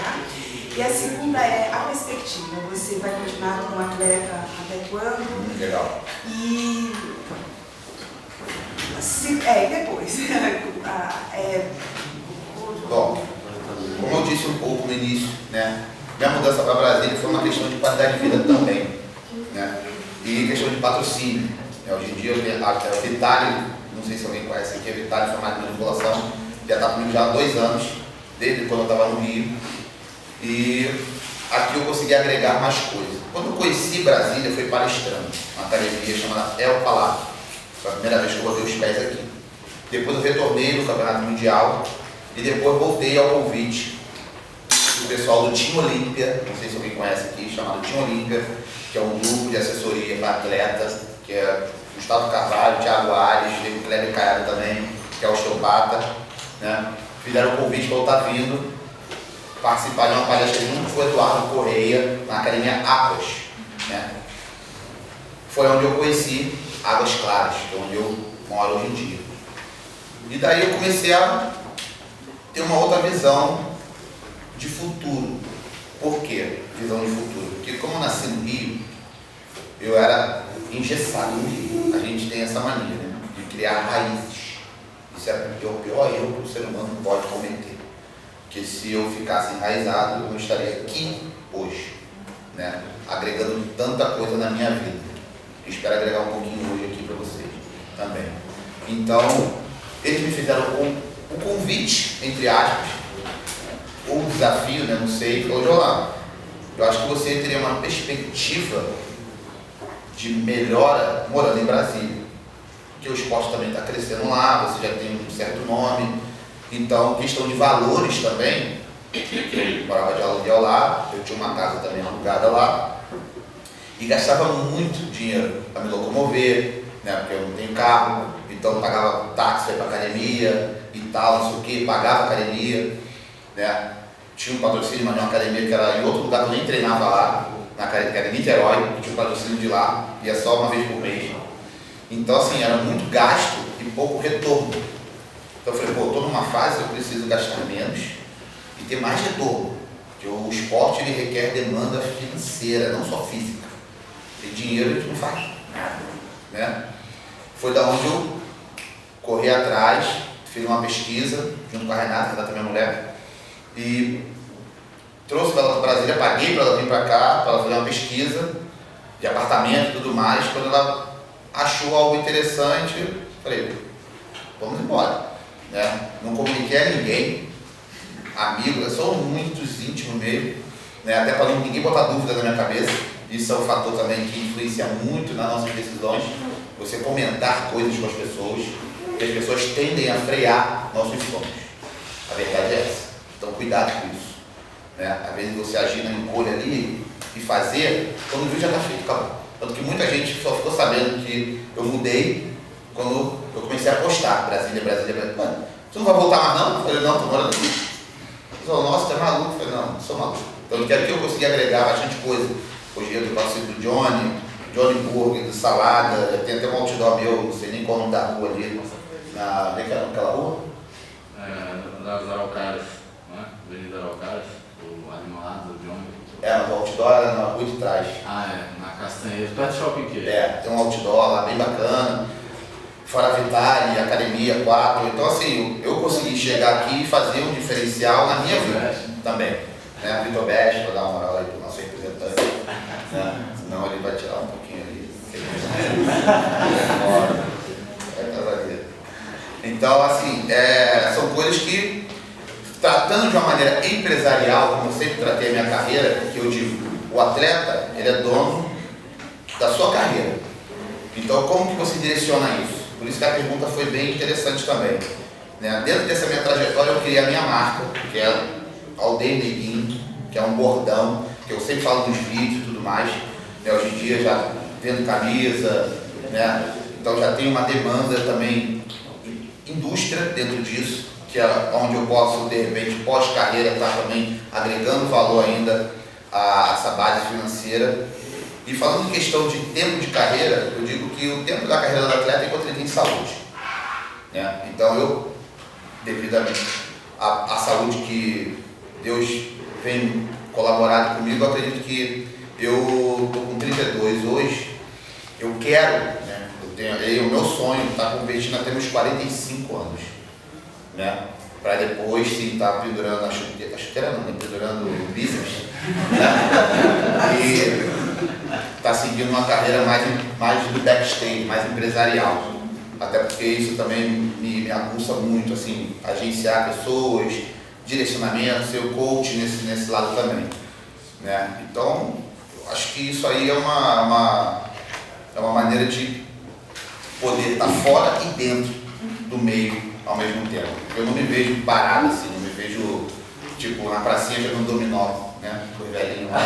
Tá? E a segunda é a perspectiva. Você vai continuar como atleta até quando? Legal. E depois. Bom, como eu disse um pouco no início, né? Minha mudança para Brasília foi uma questão de qualidade de vida também, né? E questão de patrocínio. Hoje em dia, a Vitale, não sei se alguém conhece aqui, a Vitale Farmácia de Manipulação, já está comigo já há 2 anos, desde quando eu estava no Rio. E aqui eu consegui agregar mais coisas. Quando eu conheci Brasília, foi palestrando, uma academia chamada El Palato. Foi a primeira vez que eu botei os pés aqui. Depois eu retornei no Campeonato Mundial e depois voltei ao convite do pessoal do Team Olímpia, não sei se alguém conhece aqui, chamado Team Olímpia, que é um grupo de assessoria para atletas, que é Gustavo Carvalho, Thiago Ares, Kleber Caiado também, que é osteopata, né? Fizeram o convite para eu estar vindo participar de uma palestra junto com o Eduardo Correia, na Academia Águas, né? Foi onde eu conheci Águas Claras, que é onde eu moro hoje em dia. E daí eu comecei a ter uma outra visão de futuro. Por quê? Visão de futuro. Porque como eu nasci no Rio, eu era engessado no Rio. A gente tem essa mania, né, de criar raízes. Isso é o pior erro que o ser humano pode cometer. Porque se eu ficasse enraizado, eu não estaria aqui hoje, né, agregando tanta coisa na minha vida. Eu espero agregar um pouquinho hoje aqui para vocês também. Então, eles me fizeram o convite, entre aspas, ou desafio, né, não sei, falou: João, eu acho que você teria uma perspectiva de melhora morando em Brasília, porque o esporte também está crescendo lá, você já tem um certo nome, então questão de valores também, eu morava de aluguel lá, eu tinha uma casa também alugada lá, e gastava muito dinheiro para me locomover, né, porque eu não tenho carro, então eu pagava táxi para ir para academia e tal, não sei o que, pagava academia, né? Tinha um patrocínio, mas uma academia que era em outro lugar que eu nem treinava lá, que era em Niterói, tinha um patrocínio de lá, ia só uma vez por mês. Então assim, era muito gasto e pouco retorno. Então eu falei, pô, estou numa fase, eu preciso gastar menos e ter mais retorno. Porque o esporte ele requer demanda financeira, não só física. E dinheiro a gente não faz nada, né? Foi da onde eu corri atrás, fiz uma pesquisa junto com a Renata, que é minha mulher, e trouxe para ela para Brasília, paguei para ela vir para cá, para ela fazer uma pesquisa de apartamento e tudo mais. Quando ela achou algo interessante, falei, vamos embora, né? Não comuniquei a ninguém, amigos, são muitos íntimos mesmo, né? Até para ninguém botar dúvida na minha cabeça. Isso é um fator também que influencia muito nas nossas decisões, você comentar coisas com as pessoas, porque as pessoas tendem a frear nossos sonhos. A verdade é essa. Então cuidado com isso, né? Às vezes você agir na encolha ali e fazer, quando viu já está feito, acabou. Tanto que muita gente só ficou sabendo que eu mudei quando eu comecei a postar Brasília. Mano, você não vai voltar mais não? Eu falei, não, estou morando aqui. Ele falou, nossa, você é maluco? Eu falei, não, não sou maluco. Então aqui eu consegui agregar bastante coisa. Hoje eu participo do Johnny Burger, do Salada, tem até um outdoor meu, não sei nem qual o nome da rua ali, naquela rua? Das Araucárias, né? Avenida Araucárias, o Animalado, do Johnny. Mas o outdoor era na rua de trás. Na Castanheira, perto do Shopping Quê? Tem um outdoor lá bem bacana, fora a Vitale, Academia 4, então assim, eu consegui chegar aqui e fazer um diferencial na minha vida também. Né? Vitor Best, vou dar uma moral aí pro nosso representante, né? Senão ele vai tirar um pouquinho ali. Então, assim, são coisas que, tratando de uma maneira empresarial, como eu sempre tratei a minha carreira, que eu digo, o atleta, ele é dono da sua carreira. Então, como que você direciona isso? Por isso que a pergunta foi bem interessante também. Né? Dentro dessa minha trajetória, eu criei a minha marca, que é Aldeia Neguinho, que é um bordão, que eu sempre falo nos vídeos e tudo mais. Né? Hoje em dia já vendo camisa, né? Então já tem uma demanda também de indústria dentro disso, que é onde eu posso, de repente, pós-carreira, estar também agregando valor ainda a essa base financeira. E falando em questão de tempo de carreira, eu digo que o tempo da carreira do atleta é enquanto ele tem saúde. Né? Então eu, devido à saúde que Deus vem colaborado comigo, eu acredito que eu estou com 32 hoje, eu quero, né? O meu sonho está convertindo até meus 45 anos. Né? Para depois sim estar pendurando a chuteira não, né? Pendurando o bíceps, né? E tá seguindo uma carreira mais do backstage, mais empresarial. Até porque isso também me aguça muito, assim, agenciar pessoas, direcionamento, ser o coach nesse lado também. Né? Então, acho que isso aí é uma maneira de poder estar fora e dentro do meio ao mesmo tempo. Eu não me vejo parado assim, não me vejo tipo na pracinha jogando dominó, né? Com o velhinho lá.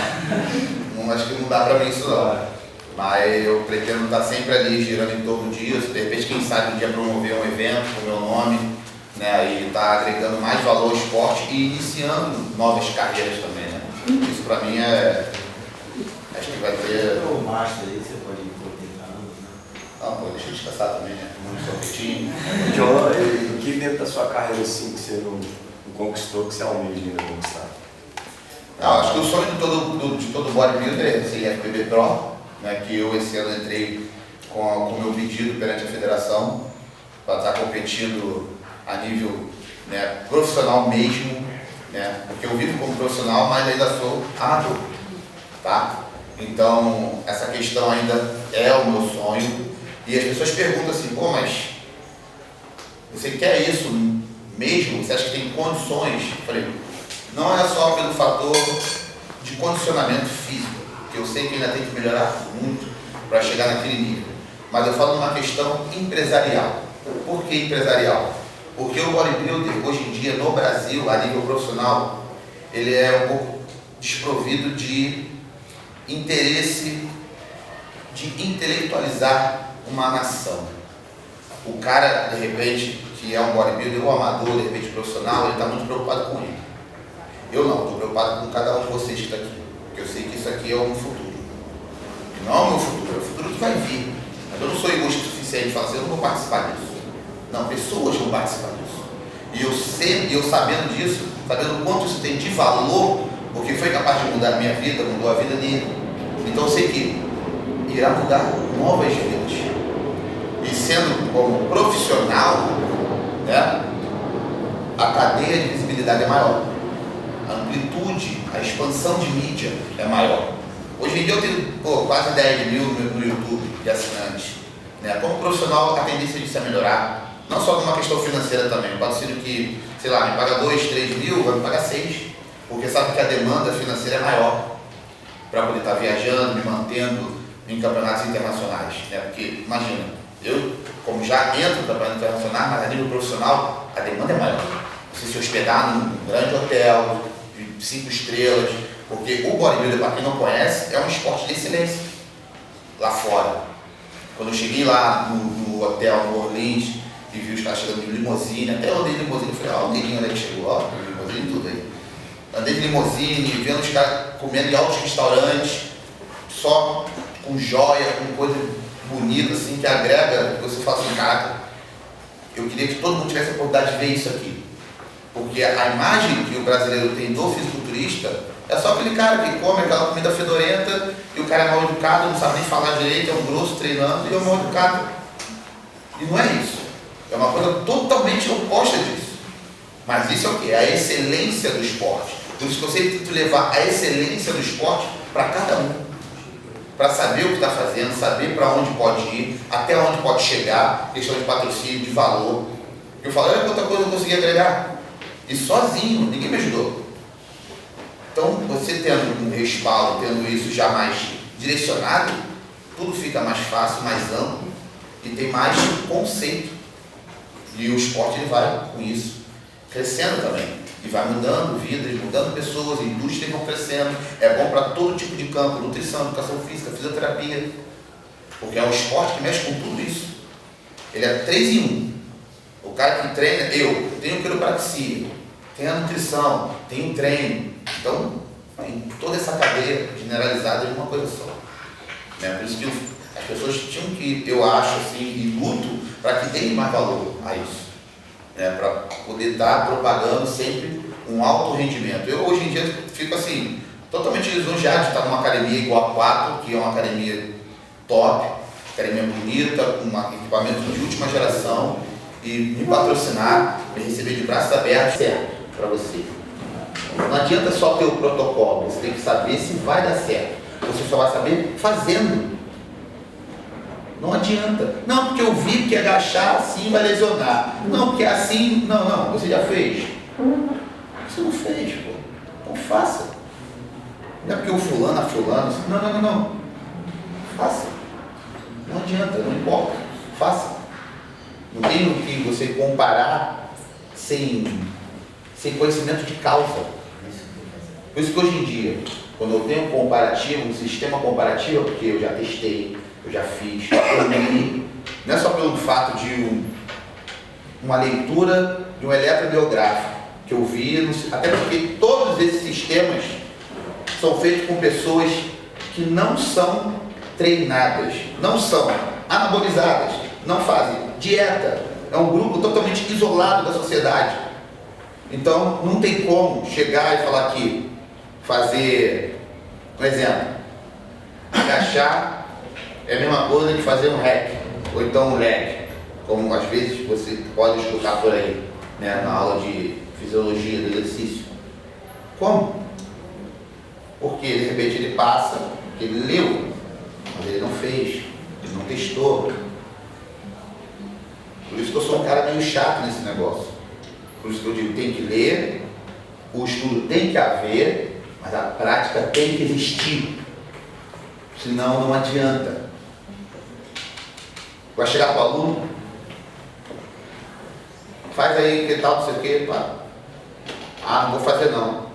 Não, acho que não dá pra mim isso não. Mas eu pretendo estar sempre ali girando em torno disso, de repente quem sabe um dia promover um evento com o meu nome, né? E estar agregando mais valor ao esporte e iniciando novas carreiras também, né? Isso pra mim acho que vai ter. O master aí, você pode ir por 30 anos, né? Não, pô, deixa eu descansar também, né? Muito sorvetinho. John, o que dentro da sua carreira assim que você não conquistou, que você almeja ainda conquistar? Não, acho que o sonho de todo bodybuilder é ser IFBB Pro, né? Que eu esse ano entrei com o meu pedido perante a federação para estar competindo a nível, né, profissional mesmo, né? Porque eu vivo como profissional, mas ainda sou amador, tá? Então, essa questão ainda é o meu sonho. E as pessoas perguntam assim, pô, mas você quer isso mesmo? Você acha que tem condições? Eu falei, não é só pelo fator de condicionamento físico, que eu sei que ainda tem que melhorar muito para chegar naquele nível. Mas eu falo numa questão empresarial. Por que empresarial? Porque o bodybuilder, hoje em dia, no Brasil, a nível profissional, ele é um pouco desprovido de interesse de intelectualizar uma nação. O cara, de repente, que é um bodybuilder ou amador, de repente profissional, ele está muito preocupado com ele. Eu não, estou preocupado com cada um de vocês que está aqui, porque eu sei que isso aqui é o meu futuro. E não é o meu futuro, é o futuro que vai vir. Mas eu não sou egoísta o suficiente de falar assim, eu não vou participar disso. Não, pessoas vão participar disso. E eu sabendo disso, sabendo o quanto isso tem de valor, porque foi capaz de mudar a minha vida, mudou a vida dele. Então eu sei que irá mudar novas vidas. E sendo como profissional, né, a cadeia de visibilidade é maior. A amplitude, a expansão de mídia é maior. Hoje em dia eu tenho quase 10 mil no YouTube de assinantes. Né? Como profissional, a tendência disso é melhorar. Não só numa questão financeira também. Pode ser que, sei lá, me paga 2, 3 mil, vai me pagar 6. Porque sabe que a demanda financeira é maior para poder estar viajando, me mantendo em campeonatos internacionais. Né? Porque, imagina, eu, como já entro no campeonato internacional, mas a nível profissional, a demanda é maior. Você se hospedar num grande hotel, de 5 estrelas, porque o bodybuilder, para quem não conhece, é um esporte de excelência lá fora. Quando eu cheguei lá no hotel, no Orleans, e vi os caras chegando de limusine, até eu andei de limusine, eu falei, ó, o negrinho onde é que chegou, ó, limusine tudo aí. Andei de limusine, vendo os caras comendo em altos restaurantes, só com joia, com coisa bonita, assim, que agrega, você fala assim, cara, eu queria que todo mundo tivesse a oportunidade de ver isso aqui. Porque a imagem que o brasileiro tem do fisiculturista é só aquele cara que come aquela comida fedorenta e o cara é mal educado, não sabe nem falar direito, é um grosso treinando e é mal educado. E não é isso. É uma coisa totalmente oposta disso. Mas isso é o quê? É a excelência do esporte. Por isso que eu sempre tento levar a excelência do esporte para cada um. Para saber o que está fazendo, saber para onde pode ir, até onde pode chegar, questão de patrocínio, de valor. Eu falo, olha quanta coisa eu consegui agregar. E sozinho, ninguém me ajudou. Então, você tendo um respaldo, tendo isso já mais direcionado, tudo fica mais fácil, mais amplo e tem mais conceito. E o esporte ele vai, com isso, crescendo também. E vai mudando vidas, mudando pessoas, indústrias vão crescendo. É bom para todo tipo de campo, nutrição, educação física, fisioterapia. Porque é um esporte que mexe com tudo isso. Ele é 3 em 1. O cara que treina, eu tenho quiropraxia, tenho a nutrição, tenho treino. Então, tem toda essa cadeia generalizada de uma coisa só. Né? Por isso que as pessoas tinham que, eu acho, assim, e luto para que deem mais valor a isso. Para poder estar propagando sempre um alto rendimento. Eu hoje em dia fico assim, totalmente lisonjeado de estar numa academia igual a 4, que é uma academia top, academia bonita, com equipamentos de última geração, e me patrocinar, me receber de braços abertos. Certo para você. Não adianta só ter o protocolo, você tem que saber se vai dar certo. Você só vai saber fazendo. Não adianta. Não, porque eu vi que agachar assim vai lesionar. Não, porque assim... Não, você já fez. Você não fez, pô. Então faça. Não é porque o fulano, a fulano... Não. Faça. Não adianta, não importa. Faça. Não tem o que você comparar sem conhecimento de causa. Por isso que hoje em dia, quando eu tenho um comparativo, um sistema comparativo, é porque eu já testei, eu já fiz, eu li, não é só pelo fato de uma leitura de um eletromiográfico que eu vi, até porque todos esses sistemas são feitos com pessoas que não são treinadas, não são anabolizadas, não fazem dieta, é um grupo totalmente isolado da sociedade. Então não tem como chegar e falar que fazer, por exemplo, agachar é a mesma coisa que fazer um hack, ou então um leg, como às vezes você pode escutar por aí, né, na aula de fisiologia do exercício. Como? Porque de repente ele passa, porque ele leu, mas ele não fez, ele não testou. Por isso que eu sou um cara meio chato nesse negócio. Por isso que eu digo, tem que ler, o estudo tem que haver, mas a prática tem que existir. Senão não adianta. Vai chegar para o aluno, faz aí, que tal, não sei o quê, pá. Não vou fazer não.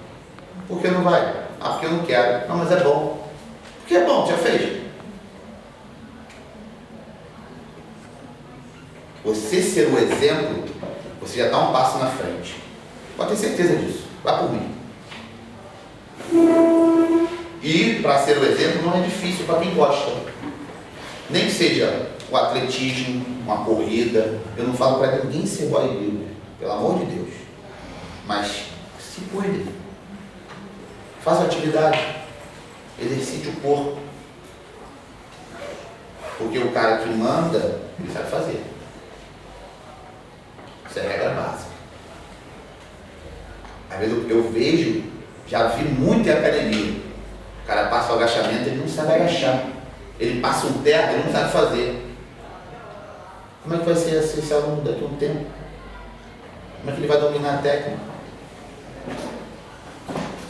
Por que não vai? Porque eu não quero. Não, mas é bom. Porque é bom, já fez. Você ser o exemplo, você já dá um passo na frente. Pode ter certeza disso. Vá por mim. E para ser o exemplo não é difícil para quem gosta. Nem que seja o atletismo, uma corrida. Eu não falo para ninguém ser bodybuilder, pelo amor de Deus. Mas se cuide. Faça atividade. Exercite o corpo. Porque o cara que manda, ele sabe fazer. Isso é regra básica. Às vezes eu vejo, já vi muito em academia. O cara passa o agachamento, ele não sabe agachar. Ele passa um terra, ele não sabe fazer. Como é que vai ser esse aluno daqui a um tempo? Como é que ele vai dominar a técnica?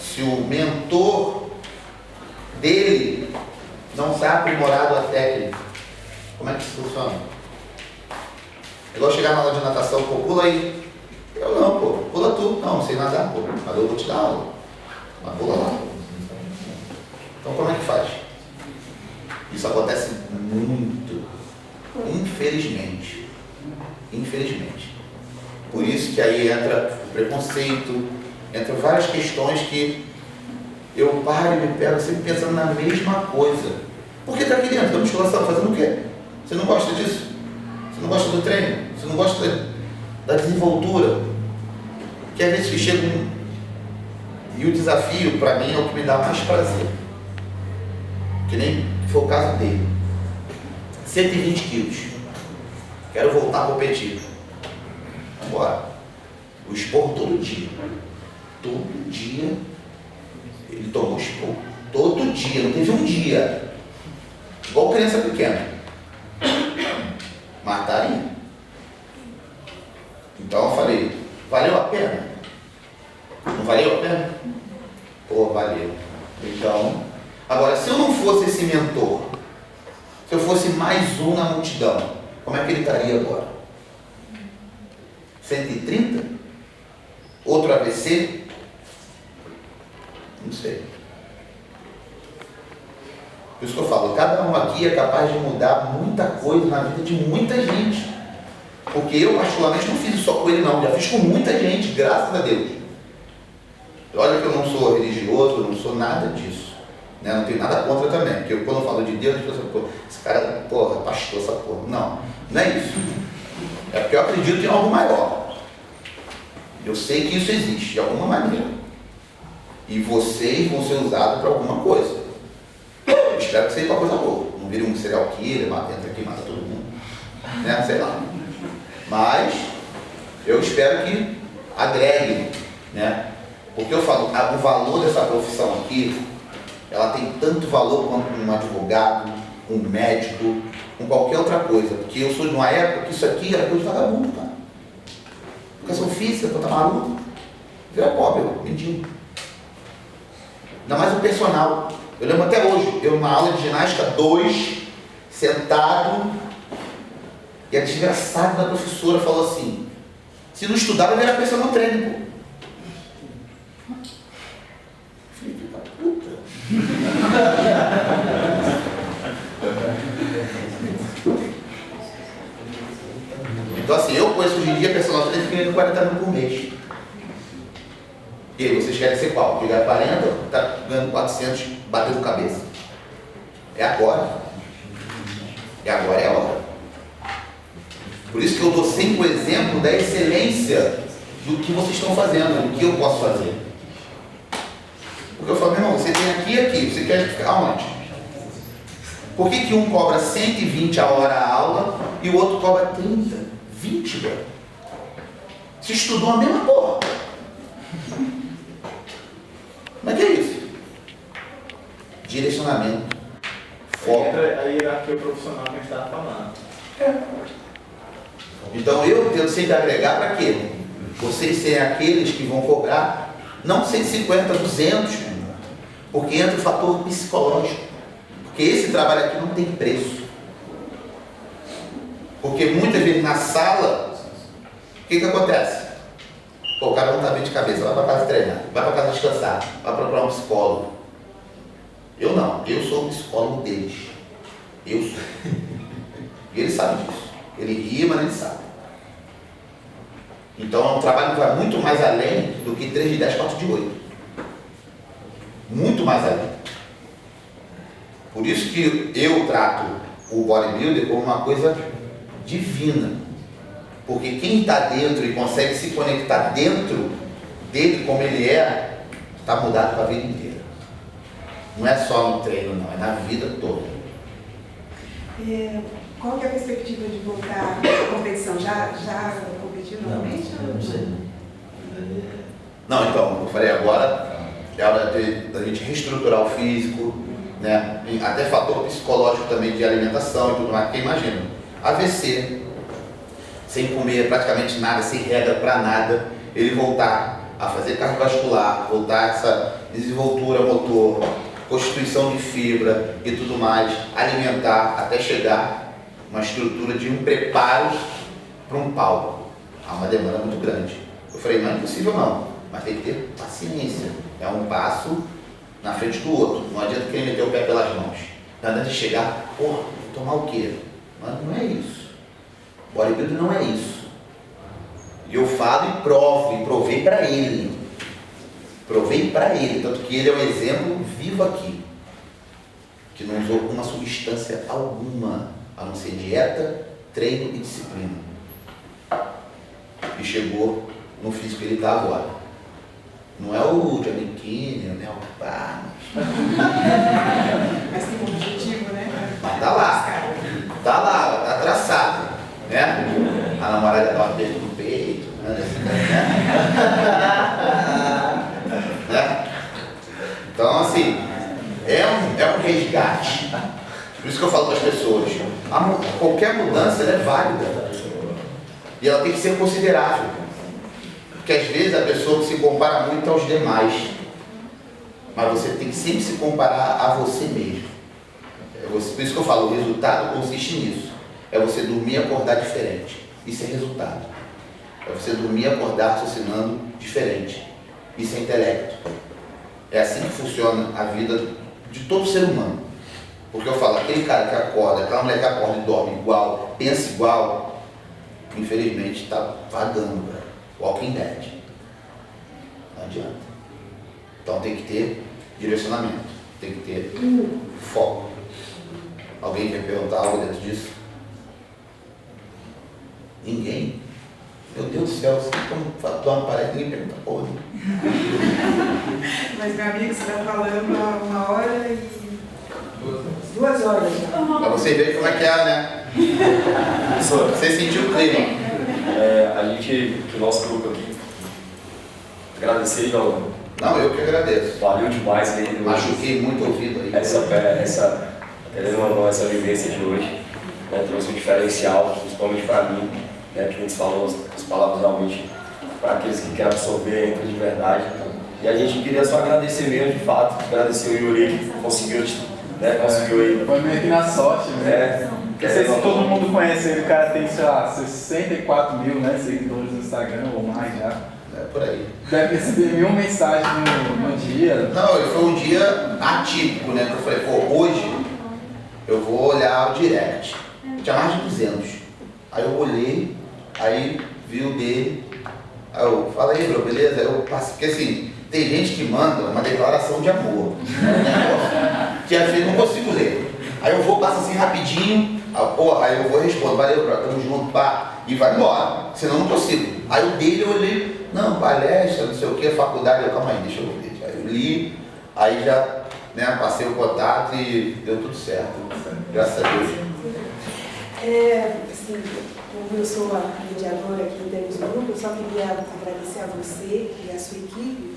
Se o mentor dele não está aprimorado a técnica, como é que isso funciona? É igual chegar na aula de natação, pô, pula aí. Eu não, pô, pula tu. Não sei nadar, pô, mas eu vou te dar aula. Mas pula lá. Então como é que faz? Isso acontece muito, infelizmente. Infelizmente. Por isso que aí entra o preconceito, entra várias questões que eu paro e me pego sempre pensando na mesma coisa. Por que está aqui dentro da musculação? Fazendo o quê? Você não gosta disso? Você não gosta do treino? Você não gosta da desenvoltura? Que às vezes que chega e o desafio, para mim, é o que me dá mais prazer. Que nem foi o caso dele. 120 quilos. Quero voltar a competir. Vamos embora. O esporro todo dia. Todo dia ele tomou esporro. Todo dia. Não teve um dia. Igual criança pequena. Mas tá aí. Então eu falei, valeu a pena? Não valeu a pena? Pô, valeu. Então, agora, se eu não fosse esse mentor, se eu fosse mais um na multidão, como é que ele estaria agora? 130? Outro AVC? Não sei. Por isso que eu falo, cada um aqui é capaz de mudar muita coisa na vida de muita gente. Porque eu, particularmente, não fiz isso só com ele, não. Já fiz com muita gente, graças a Deus. Olha que eu não sou religioso, eu não sou nada disso. né? Não tenho nada contra também, porque quando eu falo de Deus, as pessoas falam, esse cara, porra, pastor, essa porra. Não é isso. É porque eu acredito em algo maior. Eu sei que isso existe, de alguma maneira. E vocês vão ser usados para alguma coisa. Eu espero que seja para coisa boa. Não vire um serial killer, entra aqui e mata todo mundo. Né? Sei lá. Mas eu espero que agregue, né? Porque eu falo, o valor dessa profissão aqui, ela tem tanto valor quanto um advogado, um médico, com qualquer outra coisa. Porque eu sou de uma época que isso aqui era coisa de vagabundo, cara. Educação física, quando tá maluco, vira pobre, mendigo. Ainda mais o personal. Eu lembro até hoje, eu numa aula de ginástica 2, sentado, e a desgraçada da professora falou assim, se não estudar vai virar personal trainer, pô. Filho da puta. Então assim, eu conheço hoje em dia personal trainer que ganha 40 mil por mês. E aí, vocês querem ser qual? Pegar 40, tá ganhando 400, batendo cabeça. É agora. É agora, é a hora. Por isso que eu dou sempre o exemplo da excelência do que vocês estão fazendo, do que eu posso fazer. Porque eu falo, meu irmão, você tem aqui e aqui, você quer ficar onde? Por que um cobra 120 a hora a aula e o outro cobra 30, 20, velho? Você estudou a mesma porra. Mas que é isso? Direcionamento. Foco. Entra a hierarquia profissional que a gente estava falando. Então eu tento sempre agregar para quê? Vocês serem aqueles que vão cobrar não 150, 200, porque entra o fator psicológico. Porque esse trabalho aqui não tem preço. Porque muitas vezes na sala, o que acontece? Pô, o cara não está bem de cabeça, vai para casa treinar, vai para casa descansar, vai procurar um psicólogo. Eu não, eu sou o psicólogo deles. Eu sou. E ele sabe disso. Ele ri, mas ele sabe. Então é um trabalho que vai muito mais além do que 3 de 10, 4 de 8. Muito mais além. Por isso que eu trato o bodybuilder como uma coisa divina. Porque quem está dentro e consegue se conectar dentro dele como ele é, está mudado para a vida inteira. Não é só no treino, não, é na vida toda. Qual que é a perspectiva de voltar à competição? Já competiu novamente? Eu não sei. Não, então, eu falei agora, é hora da gente reestruturar o físico, né? E até fator psicológico também de alimentação e tudo mais, porque imagina, AVC, sem comer praticamente nada, sem regra para nada, ele voltar a fazer cardiovascular, voltar a essa desenvoltura motor, constituição de fibra e tudo mais, alimentar até chegar uma estrutura de um preparo para um palco. Há uma demanda muito grande. Eu falei, não é impossível não, mas tem que ter paciência. É um passo na frente do outro. Não adianta querer meter o pé pelas mãos. Não adianta chegar, porra, tomar o quê? Mas não é isso. Bodybuilding não é isso. E eu falo e provo, e provei para ele. Provei para ele, tanto que ele é um exemplo vivo aqui. Que não usou uma substância alguma, a não ser dieta, treino e disciplina. E chegou no físico que ele está agora. Não é o Johnny Kinner, não é o pá. Mas tem um objetivo, né? Mas tá lá, tá traçado, né? A namorada dá uma beijo no peito, né? Então, assim, é um resgate. Por isso que eu falo para as pessoas, qualquer mudança ela é válida. E ela tem que ser considerável. Porque às vezes a pessoa se compara muito aos demais. Mas você tem que sempre se comparar a você mesmo. Por isso que eu falo, o resultado consiste nisso. É você dormir e acordar diferente. Isso é resultado. É você dormir e acordar raciocinando diferente. Isso é intelecto. É assim que funciona a vida de todo ser humano. Porque eu falo, aquele cara que acorda, aquela mulher que acorda e dorme igual, pensa igual, infelizmente está vagando, velho. Walking Dead. Não adianta. Então tem que ter direcionamento. tem que ter foco. Alguém quer perguntar algo dentro disso? Ninguém? Meu Deus do céu, você como dar uma parede, ninguém pergunta porra. Mas, meu amigo, você está falando há 1 hora e 2 horas já. Pra você ver como é que é, né? Professor, Você sentiu o clima. a gente, que o nosso grupo aqui, agradecer, João. Não, eu que agradeço. Valeu demais aí. Machuquei muito o ouvido aí. Querendo ou não, essa vivência de hoje, né, trouxe um diferencial, principalmente para mim, né, que a gente falou as palavras realmente para aqueles que querem absorver, entra de verdade. E a gente queria só agradecer mesmo, de fato, agradecer o Yuri que conseguiu aí. Foi meio que na sorte, né? Não sei se todo mundo conhece ele, o cara tem, sei lá, 64 mil, né, seguidores no Instagram ou mais já. É por aí. Deve receber 1000 mensagens no dia. Não, foi um dia atípico, né? Que eu falei, pô, hoje eu vou olhar o direct. Tinha mais de 200. Aí eu olhei, aí vi o dele. Aí eu falei, bro, beleza? Eu passei, porque assim, tem gente que manda uma declaração de amor. Que às vezes eu não consigo ler. Aí eu vou, passo assim rapidinho, aí eu vou responder, valeu, bro, tamo junto, pá, e vai embora. Senão eu não consigo. Aí o dele eu olhei, não, palestra, não sei o que, faculdade, eu, calma aí, deixa eu ver. Aí eu li, aí já, né, passei o contato e deu tudo certo. Graças a Deus. Assim, como eu sou a mediadora aqui em termos do grupo, eu só queria agradecer a você e a sua equipe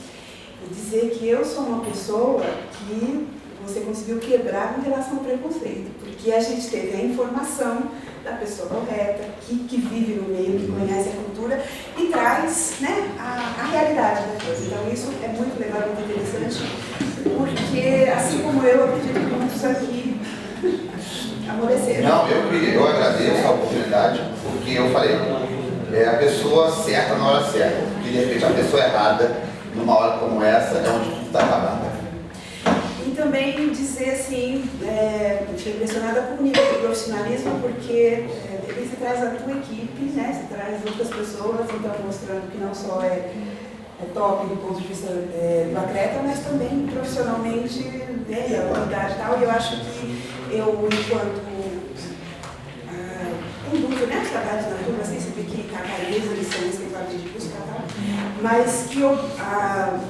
e dizer que eu sou uma pessoa que você conseguiu quebrar em relação ao preconceito, porque a gente teve a informação da pessoa correta, que vive no meio, que conhece a cultura e traz, né, a realidade da coisa. Então isso é muito legal, muito interessante, porque assim como eu acredito que muitos aqui amoleceram. Não, eu agradeço a oportunidade, porque eu falei, é a pessoa certa na hora certa, porque de repente a pessoa errada, numa hora como essa, é onde tudo está acabado. E também dizer assim, fiquei impressionada com o nível de profissionalismo, porque você traz a tua equipe, né? Você traz outras pessoas, então mostrando que não só é top do ponto de vista do atleta, mas também profissionalmente, né? E a qualidade e tal. E eu acho que eu, enquanto conduzo, né, os trabalhos na turma, assim, você vê que está carência, licença, tem vários de busca e tal, mas que eu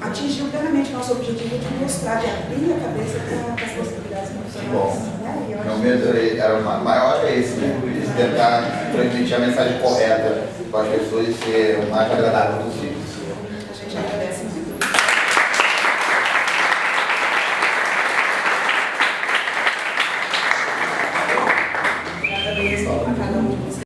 atingiu plenamente o nosso objetivo de mostrar, de abrir a cabeça para as possibilidades profissionais. Né? E eu Meu acho medo era o maior é esse, né? Tentar transmitir a mensagem correta para as pessoas e ser o mais agradável possível.